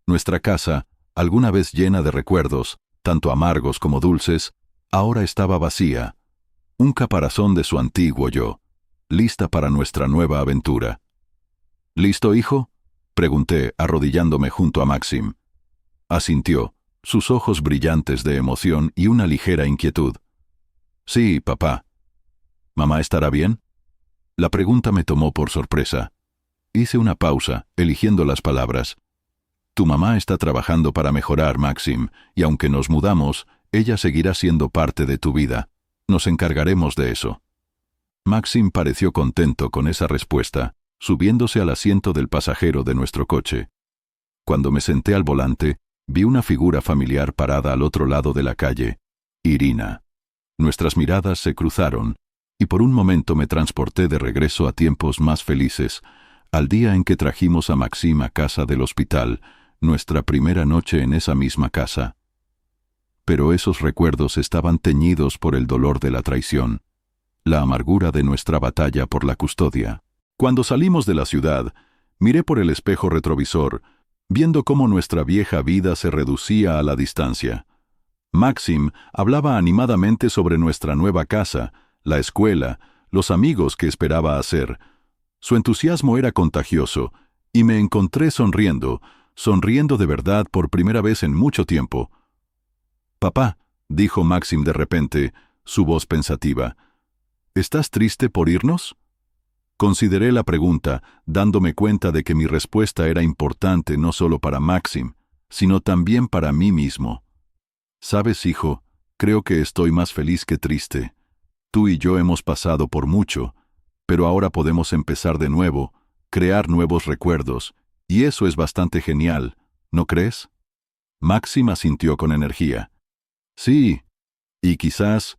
Nuestra casa, alguna vez llena de recuerdos, tanto amargos como dulces, ahora estaba vacía, un caparazón de su antiguo yo, lista para nuestra nueva aventura. ¿Listo, hijo?, pregunté, arrodillándome junto a Maxim. Asintió, sus ojos brillantes de emoción y una ligera inquietud. Sí, papá. ¿Mamá estará bien? La pregunta me tomó por sorpresa. Hice una pausa, eligiendo las palabras. Tu mamá está trabajando para mejorar, Maxim, y aunque nos mudamos, ella seguirá siendo parte de tu vida. Nos encargaremos de eso. Maxim pareció contento con esa respuesta, subiéndose al asiento del pasajero de nuestro coche. Cuando me senté al volante, vi una figura familiar parada al otro lado de la calle, Irina. Nuestras miradas se cruzaron, y por un momento me transporté de regreso a tiempos más felices, al día en que trajimos a Maxim a casa del hospital, nuestra primera noche en esa misma casa. pero esos recuerdos estaban teñidos por el dolor de la traición, la amargura de nuestra batalla por la custodia. Cuando salimos de la ciudad, miré por el espejo retrovisor, viendo cómo nuestra vieja vida se reducía a la distancia. Maxim hablaba animadamente sobre nuestra nueva casa, la escuela, los amigos que esperaba hacer. Su entusiasmo era contagioso, y me encontré sonriendo de verdad por primera vez en mucho tiempo. «Papá», dijo Maxim de repente, su voz pensativa, «¿estás triste por irnos?» Consideré la pregunta, dándome cuenta de que mi respuesta era importante no solo para Maxim, sino también para mí mismo. «Sabes, hijo, creo que estoy más feliz que triste. Tú y yo hemos pasado por mucho, pero ahora podemos empezar de nuevo, crear nuevos recuerdos, y eso es bastante genial, ¿no crees?» Maxim asintió con energía. «Sí, y quizás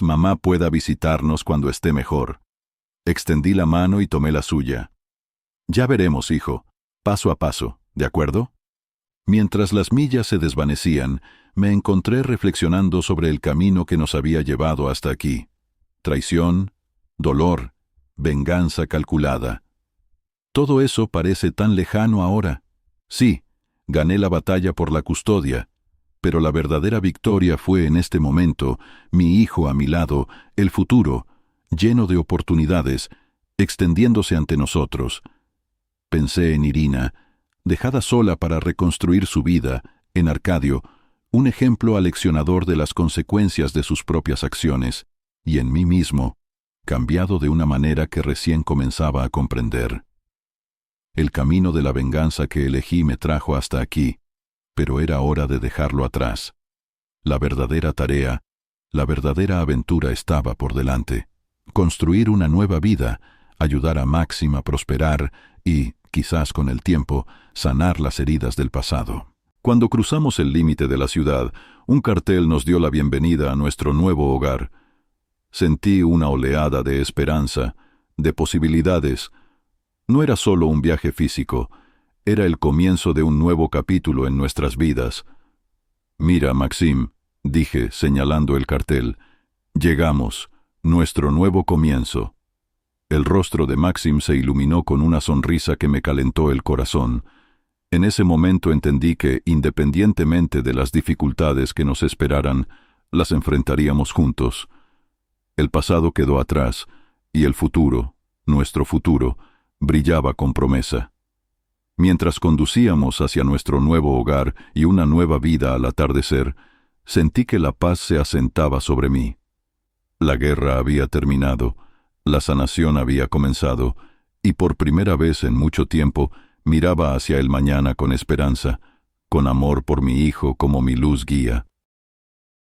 mamá pueda visitarnos cuando esté mejor». Extendí la mano y tomé la suya. «Ya veremos, hijo, paso a paso, ¿de acuerdo?» Mientras las millas se desvanecían, me encontré reflexionando sobre el camino que nos había llevado hasta aquí. Traición, dolor, venganza calculada. Todo eso parece tan lejano ahora. Sí, gané la batalla por la custodia, pero la verdadera victoria fue en este momento, mi hijo a mi lado, el futuro, lleno de oportunidades, extendiéndose ante nosotros. Pensé en Irina, dejada sola para reconstruir su vida, en Arcadio, un ejemplo aleccionador de las consecuencias de sus propias acciones, y en mí mismo, cambiado de una manera que recién comenzaba a comprender. El camino de la venganza que elegí me trajo hasta aquí, pero era hora de dejarlo atrás. La verdadera tarea, la verdadera aventura estaba por delante. Construir una nueva vida, ayudar a Maxim a prosperar y, quizás con el tiempo, sanar las heridas del pasado. Cuando cruzamos el límite de la ciudad, un cartel nos dio la bienvenida a nuestro nuevo hogar. Sentí una oleada de esperanza, de posibilidades. No era solo un viaje físico, era el comienzo de un nuevo capítulo en nuestras vidas. «Mira, Maxim», dije, señalando el cartel, «llegamos, nuestro nuevo comienzo». El rostro de Maxim se iluminó con una sonrisa que me calentó el corazón. En ese momento entendí que, independientemente de las dificultades que nos esperaran, las enfrentaríamos juntos. El pasado quedó atrás, y el futuro, nuestro futuro, brillaba con promesa. Mientras conducíamos hacia nuestro nuevo hogar y una nueva vida al atardecer, sentí que la paz se asentaba sobre mí. La guerra había terminado, la sanación había comenzado, y por primera vez en mucho tiempo miraba hacia el mañana con esperanza, con amor por mi hijo como mi luz guía.